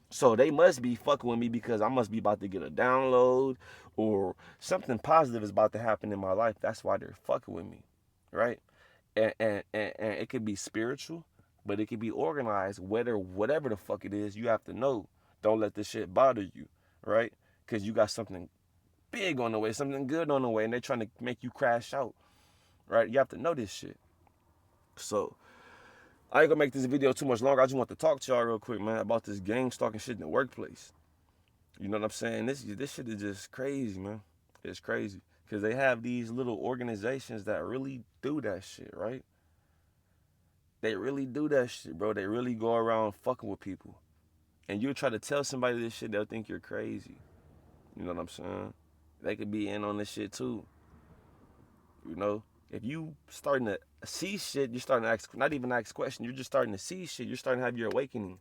So they must be fucking with me because I must be about to get a download or something positive is about to happen in my life. That's why they're fucking with me, right? And it could be spiritual, but it could be organized. Whatever the fuck it is, you have to know. Don't let this shit bother you, right? Because you got something big on the way, something good on the way, and they're trying to make you crash out, right? You have to know this shit. So I ain't gonna make this video too much longer. I just want to talk to y'all real quick, man, about this gang stalking shit in the workplace. You know what I'm saying? This shit is just crazy, man. It's crazy because they have these little organizations that really do that shit, right? They really do that shit, bro. They really go around fucking with people, and you try to tell somebody this shit, they'll think you're crazy. You know what I'm saying? They could be in on this shit too. You know, if you starting to see shit, you're starting to ask, not even ask questions, you're just starting to see shit, you're starting to have your awakening.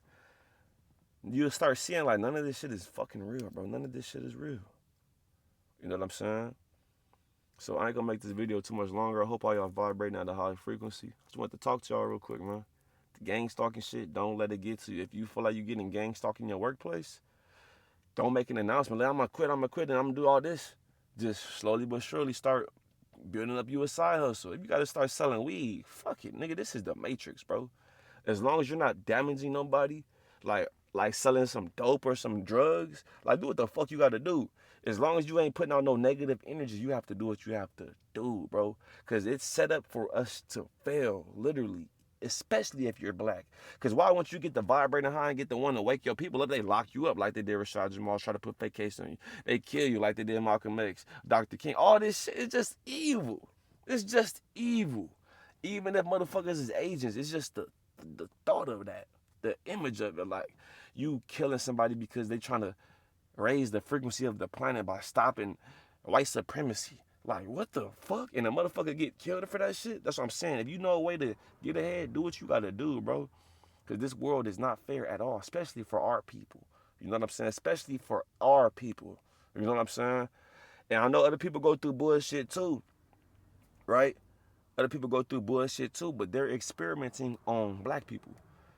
You'll start seeing like none of this shit is fucking real, bro. None of this shit is real. You know what I'm saying? So I ain't gonna make this video too much longer. I hope all y'all vibrating at a high frequency. Just want to talk to y'all real quick, man. The gang stalking shit, don't let it get to you. If you feel like you're getting gang stalked in your workplace, don't make an announcement. Like, I'm gonna quit, and I'm gonna do all this. Just slowly but surely start building up you a side hustle. If you gotta start selling weed, fuck it, nigga. This is the Matrix, bro. As long as you're not damaging nobody, like selling some dope or some drugs, like do what the fuck you gotta do. As long as you ain't putting out no negative energy, you have to do what you have to do, bro. Cause it's set up for us to fail, literally. Especially if you're black. Because why once you get the vibrating high and get the one to wake your people up, they lock you up like they did Rashad Jamal, try to put fake case on you. They kill you like they did Malcolm X, Dr. King. All this shit is just evil. It's just evil. Even if motherfuckers is agents, it's just the thought of that. The image of it. Like you killing somebody because they trying to raise the frequency of the planet by stopping white supremacy. Like, what the fuck? And a motherfucker get killed for that shit? That's what I'm saying. If you know a way to get ahead, do what you gotta do, bro. Because this world is not fair at all, especially for our people. You know what I'm saying? Especially for our people. You know what I'm saying? And I know other people go through bullshit too, right? Other people go through bullshit too, but they're experimenting on black people.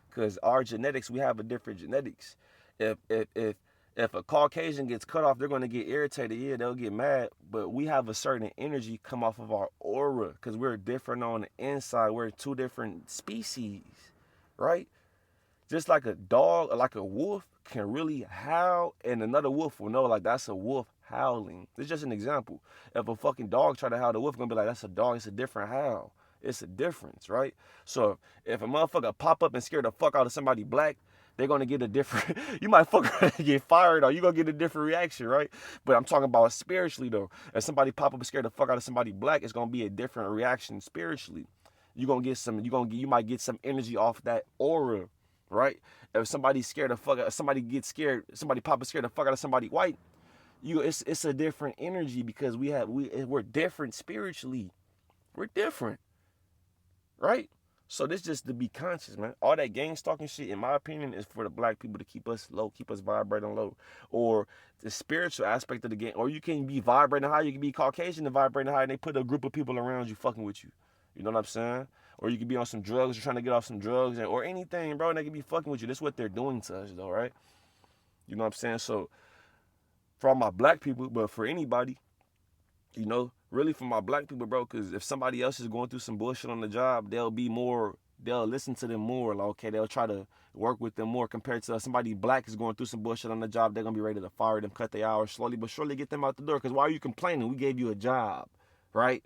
Because our genetics, we have a different genetics. If If a Caucasian gets cut off, they're going to get irritated. Yeah, they'll get mad. But we have a certain energy come off of our aura because we're different on the inside. We're two different species, right? Just like a dog or like a wolf can really howl, and another wolf will know like that's a wolf howling. It's just an example. If a fucking dog try to howl, the wolf gonna be like, that's a dog. It's a different howl. It's a difference, right? So if a motherfucker pop up and scare the fuck out of somebody black, they're gonna get a different. You might fuck around and get fired, or you gonna get a different reaction, right? But I'm talking about spiritually though. If somebody pop up and scare the fuck out of somebody black, it's gonna be a different reaction spiritually. You gonna get some. You might get some energy off that aura, right? If somebody's scared the fuck out, somebody gets scared, somebody pop up scared the fuck out of somebody white, it's a different energy because we're different spiritually. We're different, right? So this just to be conscious, man. All that gang stalking shit, in my opinion, is for the black people to keep us low, keep us vibrating low. Or the spiritual aspect of the game. Or you can be vibrating high, you can be Caucasian and vibrating high, and they put a group of people around you fucking with you. You know what I'm saying? Or you could be on some drugs, you're trying to get off some drugs, or anything, bro, and they could be fucking with you. That's what they're doing to us, though, right? You know what I'm saying? So, for all my black people, but for anybody, really for my black people, bro, because if somebody else is going through some bullshit on the job, they'll listen to them more. Like, okay, they'll try to work with them more compared to somebody black is going through some bullshit on the job. They're going to be ready to fire them, cut their hours slowly but surely, get them out the door. Because why are you complaining? We gave you a job, right?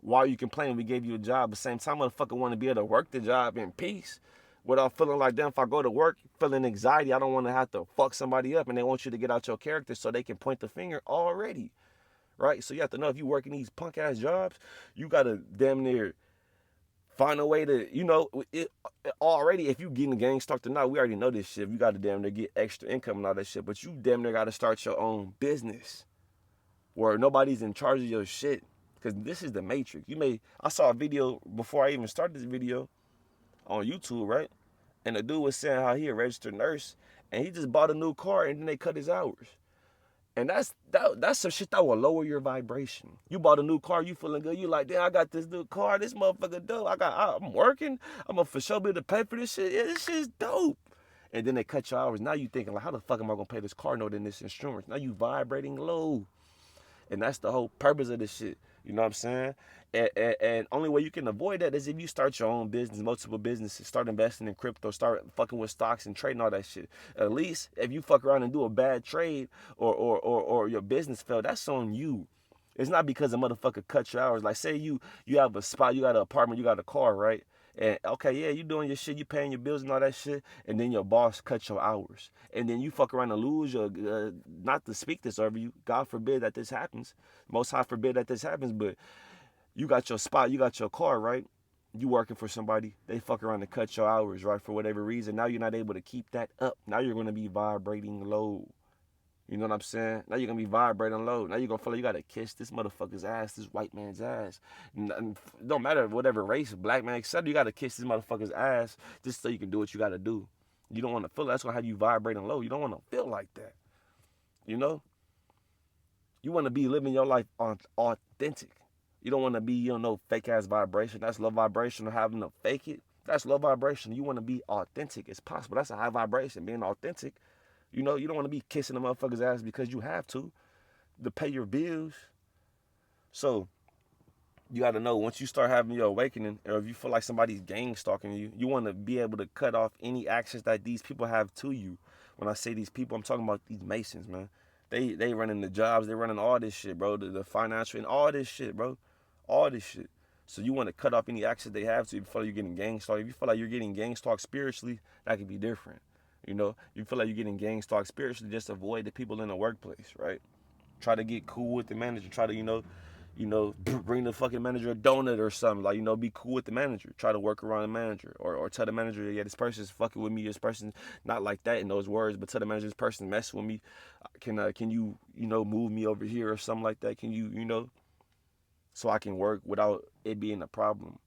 Why are you complaining? We gave you a job. At the same time, motherfucker want to be able to work the job in peace without feeling like, damn, if I go to work feeling anxiety, I don't want to have to fuck somebody up, and they want you to get out your character so they can point the finger already, right? So you have to know if you work in these punk ass jobs, you gotta damn near find a way to, it already. If you getting the gang started or not, we already know this shit. You gotta damn near get extra income and all that shit, but you damn near gotta start your own business where nobody's in charge of your shit. Because this is the matrix. I saw a video before I even started this video on YouTube, right? And the dude was saying how he a registered nurse and he just bought a new car and then they cut his hours. And that's some shit that will lower your vibration. You bought a new car, you feeling good. You like, damn, I got this new car. This motherfucker dope. I'm working. I'm gonna for sure be able to pay for this shit. Yeah, this shit's dope. And then they cut your hours. Now you thinking like, how the fuck am I gonna pay this car note and this insurance? Now you vibrating low. And that's the whole purpose of this shit. You know what I'm saying? And only way you can avoid that is if you start your own business, multiple businesses, start investing in crypto, start fucking with stocks and trading all that shit. At least if you fuck around and do a bad trade or your business failed, that's on you. It's not because a motherfucker cut your hours. Like say you have a spot, you got an apartment, you got a car, right? And okay, yeah, you doing your shit, you paying your bills and all that shit, and then your boss cuts your hours, and then you fuck around and lose your. Not to speak this over you, God forbid that this happens. Most high forbid that this happens, but you got your spot, you got your car, right? You working for somebody, they fuck around and cut your hours, right? For whatever reason, now you're not able to keep that up. Now you're gonna be vibrating low. You know what I'm saying? Now you're going to be vibrating low. Now you're going to feel like you got to kiss this motherfucker's ass, this white man's ass. And don't matter whatever race, black man, etc. You got to kiss this motherfucker's ass just so you can do what you got to do. You don't want to feel that. That's going to have you vibrating low. You don't want to feel like that. You know? You want to be living your life authentic. You don't want to be, fake ass vibration. That's low vibration or having to fake it. That's low vibration. You want to be authentic. It's possible. That's a high vibration, being authentic. You don't want to be kissing the motherfucker's ass because you have to pay your bills. So you got to know once you start having your awakening, or if you feel like somebody's gang stalking you, you want to be able to cut off any access that these people have to you. When I say these people, I'm talking about these Masons, man. They running the jobs, they running all this shit, bro. The financial and all this shit, bro. All this shit. So you want to cut off any access they have to you before you're getting gang stalked. If you feel like you're getting gang stalked spiritually, that could be different. You feel like you're getting gang stalked spiritually, just avoid the people in the workplace, right? Try to get cool with the manager. Try to, bring the fucking manager a donut or something. Like, be cool with the manager. Try to work around the manager. Or tell the manager, yeah, this person's fucking with me. This person, not like that in those words, but tell the manager, this person's messing with me. Can you, move me over here or something like that? Can you, so I can work without it being a problem.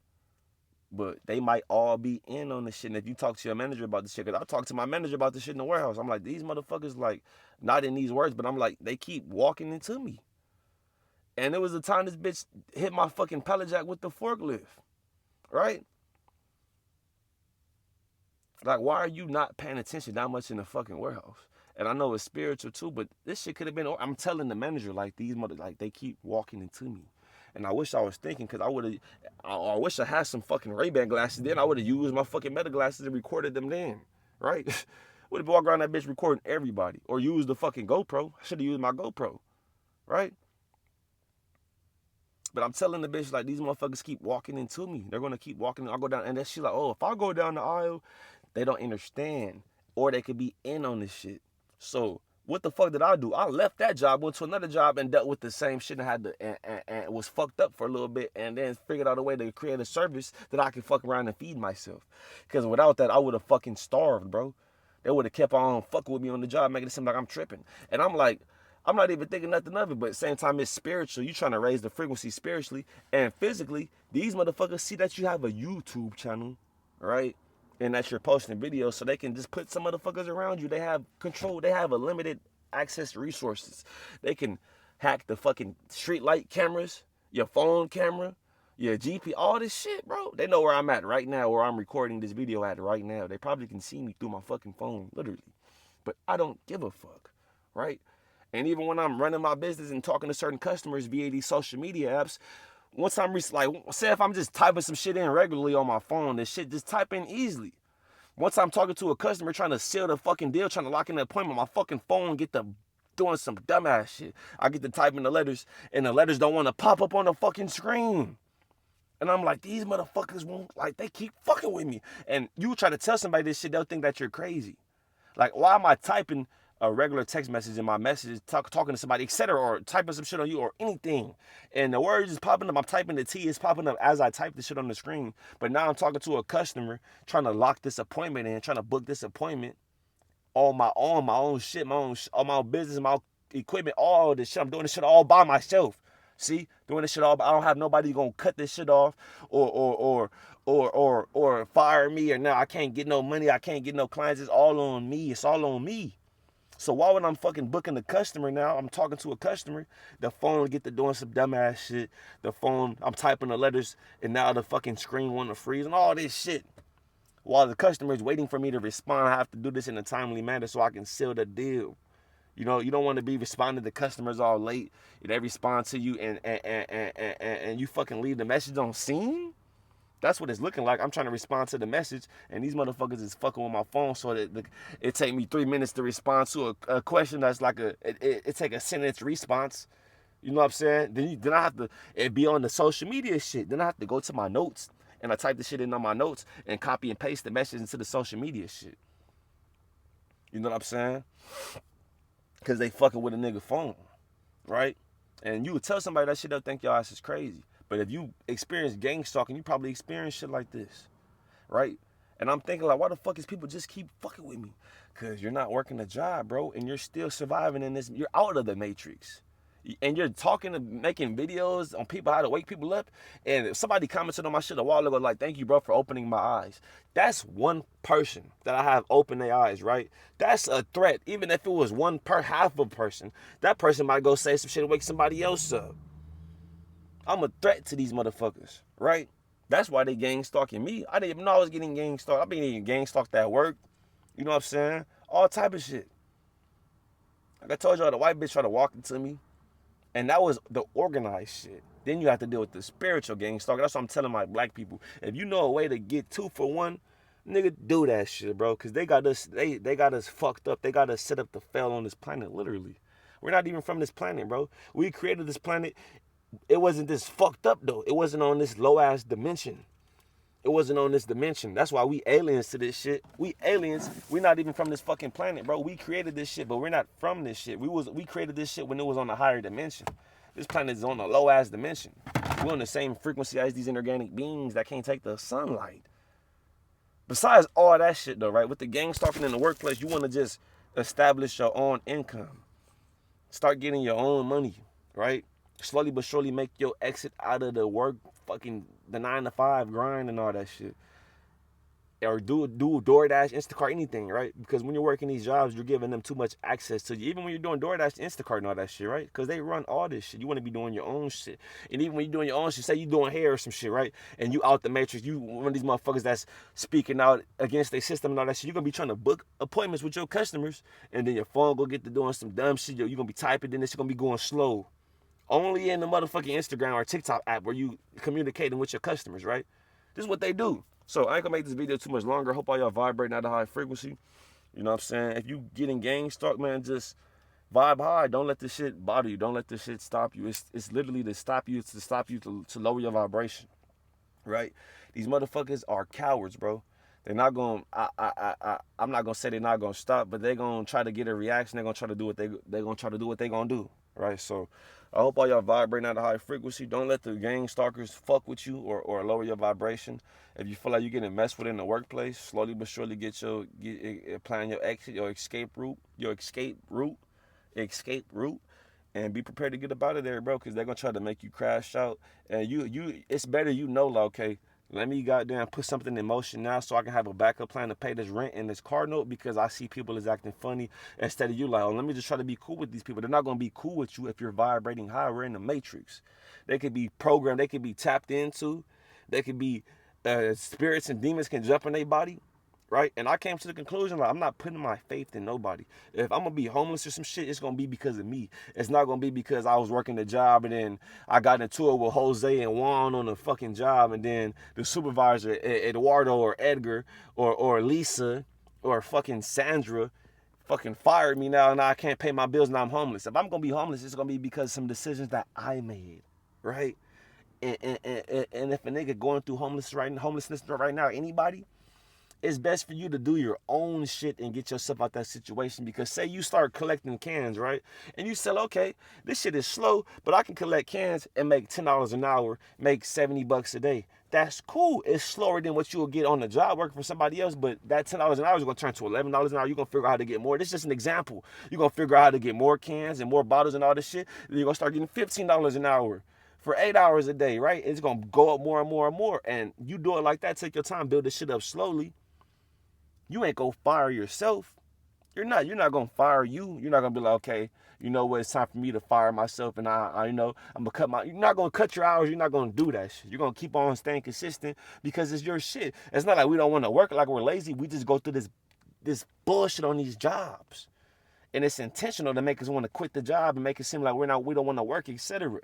But they might all be in on the shit. And if you talk to your manager about the shit, because I talk to my manager about the shit in the warehouse. I'm like, these motherfuckers, like, not in these words, but I'm like, they keep walking into me. And there was a time this bitch hit my fucking pallet jack with the forklift, right? Like, why are you not paying attention that much in the fucking warehouse? And I know it's spiritual too, but this shit could have been. I'm telling the manager like these mother like they keep walking into me, and I wish I was thinking because I would have. I wish I had some fucking Ray-Ban glasses. Then I would have used my fucking meta glasses and recorded them then, right? Would have walked around that bitch recording everybody, or used the fucking GoPro. I should have used my GoPro, right? But I'm telling the bitch like these motherfuckers keep walking into me. They're gonna keep walking. I'll go down, and then she's like, oh, if I go down the aisle, they don't understand, or they could be in on this shit. So what the fuck did I do? I left that job, went to another job, and dealt with the same shit and had to and was fucked up for a little bit, and then figured out a way to create a service that I could fuck around and feed myself. Because without that, I would have fucking starved, bro. They would have kept on fucking with me on the job, making it seem like I'm tripping. And I'm like, I'm not even thinking nothing of it, but at the same time, it's spiritual. You trying to raise the frequency spiritually and physically. These motherfuckers see that you have a YouTube channel, right? And that you're posting videos, so they can just put some motherfuckers around you. They have control. They have a limited access to resources. They can hack the fucking street light cameras, your phone camera, your GP, all this shit, bro. They know where I'm at right now, where I'm recording this video at right now. They probably can see me through my fucking phone, literally. But I don't give a fuck, right? And even when I'm running my business and talking to certain customers via these social media apps, once I'm like, say if I'm just typing some shit in regularly on my phone, this shit just type in easily. Once I'm talking to a customer trying to seal the fucking deal, trying to lock in the appointment, my fucking phone get to doing some dumbass shit. I get to type in the letters, and the letters don't want to pop up on the fucking screen. And I'm like, these motherfuckers won't, like, they keep fucking with me. And you try to tell somebody this shit, they'll think that you're crazy. Like, why am I typing a regular text message in my messages, talking to somebody, etc., or typing some shit on you or anything, and the words is popping up, I'm typing the T, is popping up as I type the shit on the screen, but now I'm talking to a customer, trying to lock this appointment in, trying to book this appointment on my own shit, all my business, my equipment, all this shit, I'm doing this shit all by myself. See, doing this shit all, I don't have nobody gonna cut this shit off or fire me, or now I can't get no money, I can't get no clients. It's all on me. It's all on me. So why when I'm fucking booking the customer now, I'm talking to a customer, the phone get to doing some dumbass shit. The phone, I'm typing the letters, and now the fucking screen want to freeze and all this shit. While the customer is waiting for me to respond, I have to do this in a timely manner so I can seal the deal. You know, you don't want to be responding to customers all late. They respond to you and you fucking leave the message on scene. That's what it's looking like. I'm trying to respond to the message, and these motherfuckers is fucking with my phone, so that it take me 3 minutes to respond to a question that's like it take a sentence response. You know what I'm saying? Then I have to it be on the social media shit. Then I have to go to my notes, and I type the shit in on my notes and copy and paste the message into the social media shit. You know what I'm saying? Because they fucking with a nigga phone, right? And you would tell somebody that shit, they'll think your ass is crazy. But if you experience gang stalking, you probably experience shit like this, right? And I'm thinking like, why the fuck is people just keep fucking with me? Because you're not working a job, bro, and you're still surviving in this. You're out of the matrix. And you're talking and making videos on people, how to wake people up. And if somebody commented on my shit a while ago, like, thank you, bro, for opening my eyes. That's one person that I have opened their eyes, right? That's a threat. Even if it was one per half of a person, that person might go say some shit and wake somebody else up. I'm a threat to these motherfuckers, right? That's why they gang stalking me. I didn't even know I was getting gang stalked. I've been getting gang stalked at work. You know what I'm saying? All type of shit. Like I told y'all, the white bitch tried to walk into me. And that was the organized shit. Then you have to deal with the spiritual gang stalking. That's what I'm telling my black people. If you know a way to get 2 for 1, nigga, do that shit, bro. Because they got us, they got us fucked up. They got us set up to fail on this planet, literally. We're not even from this planet, bro. We created this planet. It wasn't this fucked up, though. It wasn't on this low-ass dimension. It wasn't on this dimension. That's why we aliens to this shit. We aliens. We're not even from this fucking planet, bro. We created this shit, but we're not from this shit. We created this shit when it was on a higher dimension. This planet is on a low-ass dimension. We're on the same frequency as these inorganic beings that can't take the sunlight. Besides all that shit, though, right? With the gang stalking in the workplace, you want to just establish your own income. Start getting your own money, right? Slowly but surely make your exit out of the work, fucking the 9 to 5 grind and all that shit. or do DoorDash, Instacart, anything, right? Because when you're working these jobs, you're giving them too much access to you. Even when you're doing DoorDash, Instacart, and all that shit, right? Because they run all this shit. You want to be doing your own shit. And even when you're doing your own shit, say you're doing hair or some shit, right? And you out the matrix, you one of these motherfuckers that's speaking out against their system and all that shit. You're gonna be trying to book appointments with your customers, and then your phone go get to doing some dumb shit. You're gonna be typing, then it's gonna be going slow. Only in the motherfucking Instagram or TikTok app where you communicating with your customers, right? This is what they do. So I ain't gonna make this video too much longer. Hope all y'all vibrating at a high frequency. You know what I'm saying? If you getting gang stalked, man, just vibe high. Don't let this shit bother you. Don't let this shit stop you. It's literally to stop you, to lower your vibration, right? These motherfuckers are cowards, bro. They're not gonna. I'm not gonna say they're not gonna stop, but they're gonna try to get a reaction. They're gonna try to do what they're gonna try to do what they gonna do, right? So I hope all y'all vibrating at a high frequency. Don't let the gang stalkers fuck with you or lower your vibration. If you feel like you're getting messed with in the workplace, slowly but surely plan your exit, your escape route, and be prepared to get up out of there, bro, because they're gonna try to make you crash out. And it's better like, okay, let me goddamn put something in motion now so I can have a backup plan to pay this rent and this car note, because I see people is acting funny, instead of you like, oh, let me just try to be cool with these people. They're not gonna be cool with you if you're vibrating high. We're in the matrix. They could be programmed, they could be tapped into, they could be spirits and demons can jump in their body, right? And I came to the conclusion, like, I'm not putting my faith in nobody. If I'm gonna be homeless or some shit, it's gonna be because of me. It's not gonna be because I was working the job and then I got into it with Jose and Juan on the fucking job, and then the supervisor, Eduardo or Edgar or Lisa or fucking Sandra fucking fired me now, and now I can't pay my bills, now I'm homeless. If I'm gonna be homeless, it's gonna be because of some decisions that I made, right? And if a nigga going through homelessness right now, anybody, it's best for you to do your own shit and get yourself out that situation. Because say you start collecting cans, right? And you sell, okay, this shit is slow, but I can collect cans and make $10 an hour, make $70 a day. That's cool. It's slower than what you will get on the job working for somebody else, but that $10 an hour is going to turn to $11 an hour. You're going to figure out how to get more. This is just an example. You're going to figure out how to get more cans and more bottles and all this shit. Then you're going to start getting $15 an hour for 8 hours a day, right? It's going to go up more and more and more. And you do it like that, take your time, build this shit up slowly. You ain't gonna fire yourself. You're not gonna fire you. You're not gonna be like, okay, you know what, it's time for me to fire myself, and I you know, I'm gonna you're not gonna cut your hours. You're not gonna do that shit. You're gonna keep on staying consistent because it's your shit. It's not like we don't want to work, like we're lazy. We just go through this bullshit on these jobs, and it's intentional to make us want to quit the job and make it seem like we don't want to work, etc.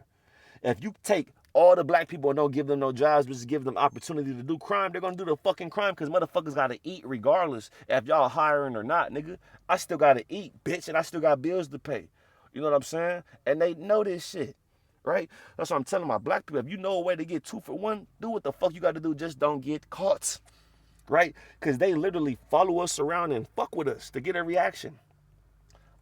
If you take all the black people and don't give them no jobs, but just give them opportunity to do crime, they're gonna do the fucking crime, because motherfuckers gotta eat regardless if y'all hiring or not, nigga. I still gotta eat, bitch, and I still got bills to pay. You know what I'm saying? And they know this shit, right? That's what I'm telling my black people. If you know a way to get 2 for 1, do what the fuck you gotta do. Just don't get caught, right? Because they literally follow us around and fuck with us to get a reaction.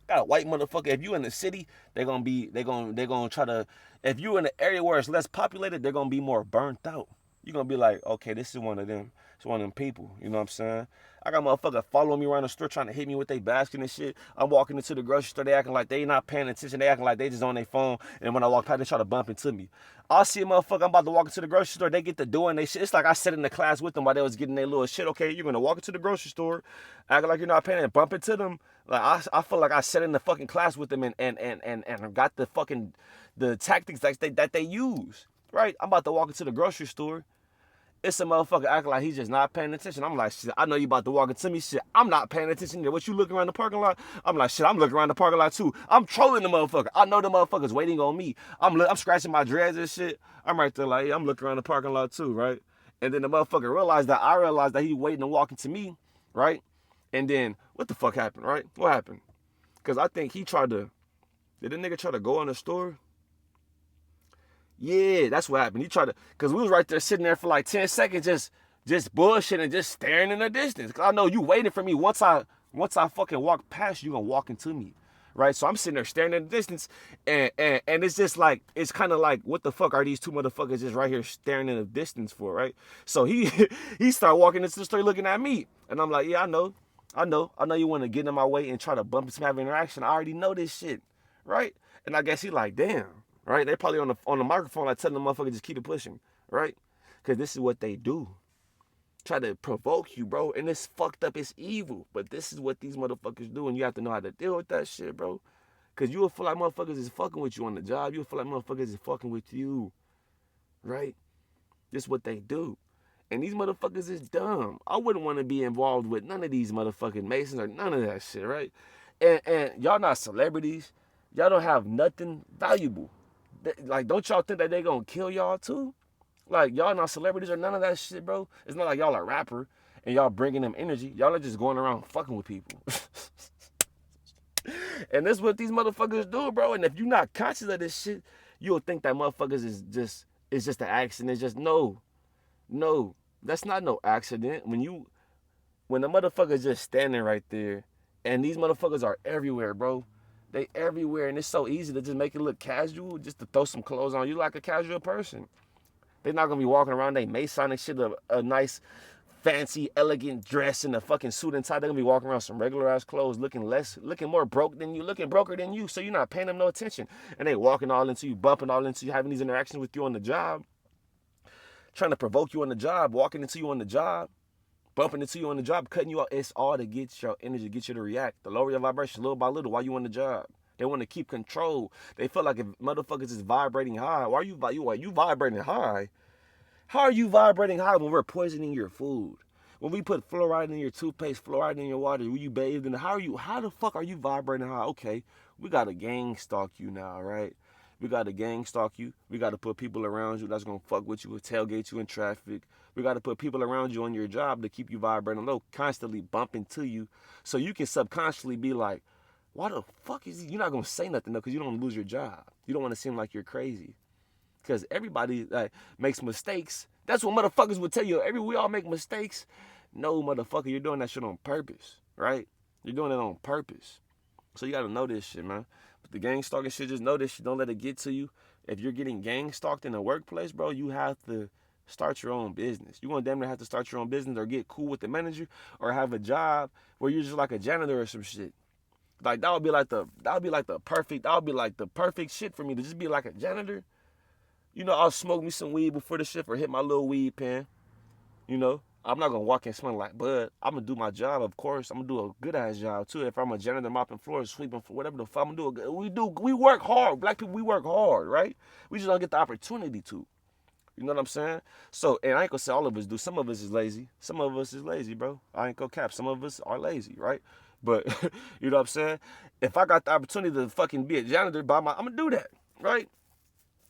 Got a white motherfucker. If you in the city, they gonna try to. If you in an area where it's less populated, they're gonna be more burnt out. You're gonna be like, okay, this is one of them. It's one of them people. You know what I'm saying? I got motherfuckers following me around the store trying to hit me with their basket and shit. I'm walking into the grocery store, they acting like they not paying attention. They acting like they just on their phone. And when I walk past, they try to bump into me. I see a motherfucker, I'm about to walk into the grocery store, they get to doing they shit. It's like I sat in the class with them while they was getting their little shit. Okay, you're gonna walk into the grocery store, acting like you're not paying and bump into them. Like I feel like I sat in the fucking class with them and got the fucking the tactics that they use. Right? I'm about to walk into the grocery store. It's a motherfucker acting like he's just not paying attention. I'm like, shit, I know you about to walk into me. Shit, I'm not paying attention to what you looking around the parking lot. I'm like, shit, I'm looking around the parking lot too. I'm trolling the motherfucker. I know the motherfucker's waiting on me. I'm scratching my dreads and shit. I'm right there like, yeah, I'm looking around the parking lot too, right? And then the motherfucker realized that I realized that he waiting and walking to me, right? And then what the fuck happened, right? What happened? Because I think he tried to, did the nigga try to go in the store? Yeah, that's what happened. He tried to, because we was right there sitting there for like 10 seconds just bullshitting and just staring in the distance. Because I know you waiting for me. Once I fucking walk past you, going to walk into me. Right? So I'm sitting there staring in the distance, and it's just like, it's kind of like, what the fuck are these two motherfuckers just right here staring in the distance for, right? So he started walking into the store looking at me. And I'm like, yeah, I know you want to get in my way and try to bump some have interaction. I already know this shit, right? And I guess he like, damn. Right? They probably on the microphone like telling the motherfucker just keep it pushing, right? Because this is what they do. try to provoke you, bro. And it's fucked up. It's evil. But this is what these motherfuckers do, and you have to know how to deal with that shit, bro. Because you will feel like motherfuckers is fucking with you on the job. You'll feel like motherfuckers is fucking with you, right? This is what they do. And these motherfuckers is dumb. I wouldn't want to be involved with none of these motherfucking Masons or none of that shit, right? And y'all not celebrities. Y'all don't have nothing valuable. Like, don't y'all think that they gonna kill y'all too? Like, y'all not celebrities or none of that shit, bro. It's not like y'all a rapper and y'all bringing them energy. Y'all are just going around fucking with people. And that's what these motherfuckers do, bro. And if you're not conscious of this shit, you'll think that motherfuckers is just an accident. It's just no, that's not no accident. When the motherfuckers just standing right there, and these motherfuckers are everywhere, bro. They everywhere, and it's so easy to just make it look casual, just to throw some clothes on you like a casual person. They're not gonna be walking around they Masonic shit, a nice, fancy, elegant dress and a fucking suit and tie. They're gonna be walking around some regular ass clothes, looking more broke than you, looking broker than you. So you're not paying them no attention, and they walking all into you, bumping all into you, having these interactions with you on the job, trying to provoke you on the job, walking into you on the job, bumping into you on the job, cutting you off. It's all to get your energy, get you to react, to lower your vibration little by little while you on the job. They want to keep control. They feel like if motherfuckers is vibrating high, why are you vibrating high? How are you vibrating high when we're poisoning your food? When we put fluoride in your toothpaste, fluoride in your water, when you bathed in it, how the fuck are you vibrating high? Okay, we got to gang stalk you now, right? We got to gang stalk you. We got to put people around you that's going to fuck with you, tailgate you in traffic. We got to put people around you on your job to keep you vibrating low, constantly bumping to you, so you can subconsciously be like, why the fuck is he? You're not going to say nothing though, because you don't want to lose your job. You don't want to seem like you're crazy. Because everybody makes mistakes. That's what motherfuckers would tell you. We all make mistakes. No, motherfucker, you're doing that shit on purpose, right? You're doing it on purpose. So you got to know this shit, man. But the gang stalking shit, just know this shit. Don't let it get to you. If you're getting gang stalked in the workplace, bro, you have to start your own business. You're going to damn near have to start your own business or get cool with the manager or have a job where you're just like a janitor or some shit. Like, that would be like the perfect shit for me to just be like a janitor. You know, I'll smoke me some weed before the shift or hit my little weed pen. You know, I'm not going to walk in smelling like bud. I'm going to do my job, of course. I'm going to do a good-ass job, too. If I'm a janitor, mopping floors, sweeping, whatever the fuck I'm going to do. We work hard. Black people, we work hard, right? We just don't get the opportunity to. You know what I'm saying? So, and I ain't going to say all of us do. Some of us is lazy. Some of us is lazy, bro. I ain't going to cap. Some of us are lazy, right? But, you know what I'm saying? If I got the opportunity to fucking be a janitor, I'm going to do that, right?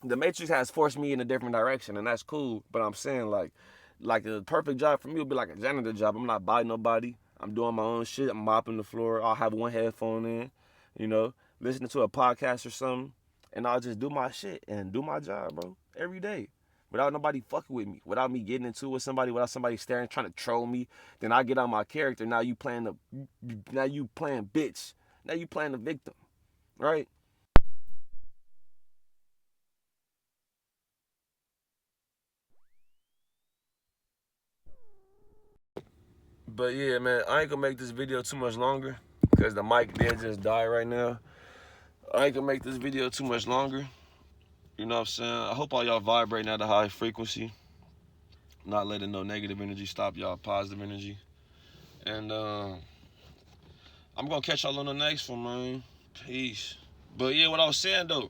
The Matrix has forced me in a different direction, and that's cool. But I'm saying, like the perfect job for me would be like a janitor job. I'm not by nobody. I'm doing my own shit. I'm mopping the floor. I'll have one headphone in, you know, listening to a podcast or something, and I'll just do my shit and do my job, bro, every day, without nobody fucking with me, without me getting into it with somebody, without somebody staring, trying to troll me. Then I get on my character. Now you playing bitch. Now you playing the victim, right? But yeah, man, I ain't gonna make this video too much longer because the mic did just die right now. I ain't gonna make this video too much longer. You know what I'm saying? I hope all y'all vibrating at a high frequency, not letting no negative energy stop y'all positive energy. And I'm gonna catch y'all on the next one, man. Peace. But yeah, what I was saying though,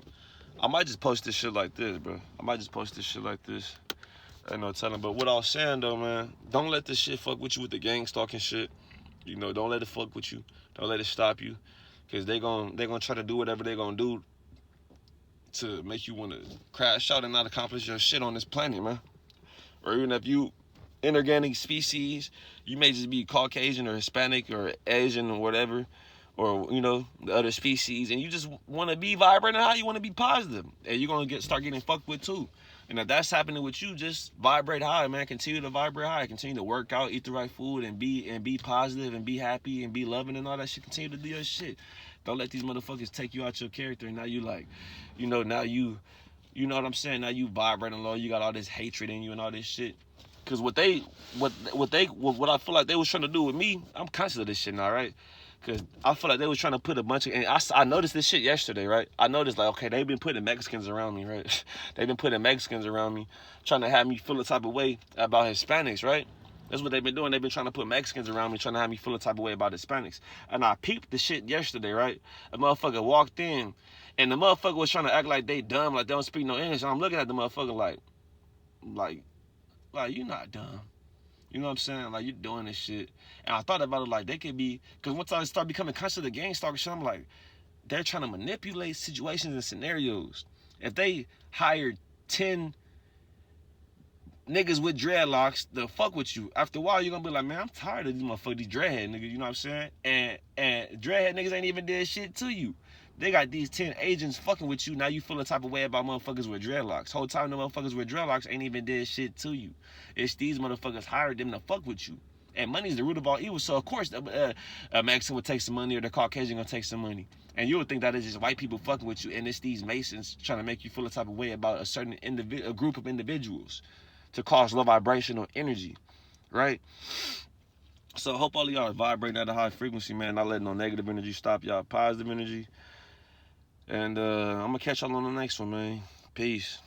I might just post this shit like this, bro. I might just post this shit like this. Ain't no telling. But what I was saying though, man, don't let this shit fuck with you with the gang stalking shit. You know, don't let it fuck with you. Don't let it stop you. Because they gonna try to do whatever they gonna do to make you want to crash out and not accomplish your shit on this planet, man. Or even if you inorganic species, you may just be Caucasian or Hispanic or Asian or whatever, or, you know, the other species, and you just want to be vibrant and how you want to be positive. And you're going to start getting fucked with too. And if that's happening with you, just vibrate high, man. Continue to vibrate high. Continue to work out, eat the right food, and be positive and be happy and be loving and all that shit. Continue to do your shit. Don't let these motherfuckers take you out your character. And now you like, you know, you know what I'm saying? Now you vibrating low. You got all this hatred in you and all this shit. Cause what I feel like they was trying to do with me, I'm conscious of this shit now, right? Cause I feel like they was trying to put a bunch of, and I noticed this shit yesterday, right? I noticed like, okay, they've been putting Mexicans around me, right? They've been putting Mexicans around me, trying to have me feel a type of way about Hispanics, right? That's what they've been doing. They've been trying to put Mexicans around me, trying to have me feel a type of way about Hispanics. And I peeped the shit yesterday, right? A motherfucker walked in, and the motherfucker was trying to act like they dumb, like they don't speak no English. And I'm looking at the motherfucker like, you're not dumb. You know what I'm saying? Like, you're doing this shit. And I thought about it like they could be, because once I start becoming conscious of the gang stalker shit, I'm like, they're trying to manipulate situations and scenarios. If they hired 10 niggas with dreadlocks to fuck with you, after a while you're gonna be like, man, I'm tired of these motherfuckers, these dreadhead niggas, you know what I'm saying? And dreadhead niggas ain't even did shit to you. They got these 10 agents fucking with you. Now you feel the type of way about motherfuckers with dreadlocks. Whole time the motherfuckers with dreadlocks ain't even did shit to you. It's these motherfuckers hired them to fuck with you. And money's the root of all evil. So of course a Mexican would take some money, or the Caucasian gonna take some money. And you would think that it's just white people fucking with you, and it's these Masons trying to make you feel the type of way about a certain a group of individuals to cause low vibrational energy, right? So I hope all of y'all are vibrating at a high frequency, man. Not letting no negative energy stop y'all positive energy. And I'm gonna catch y'all on the next one, man. Peace.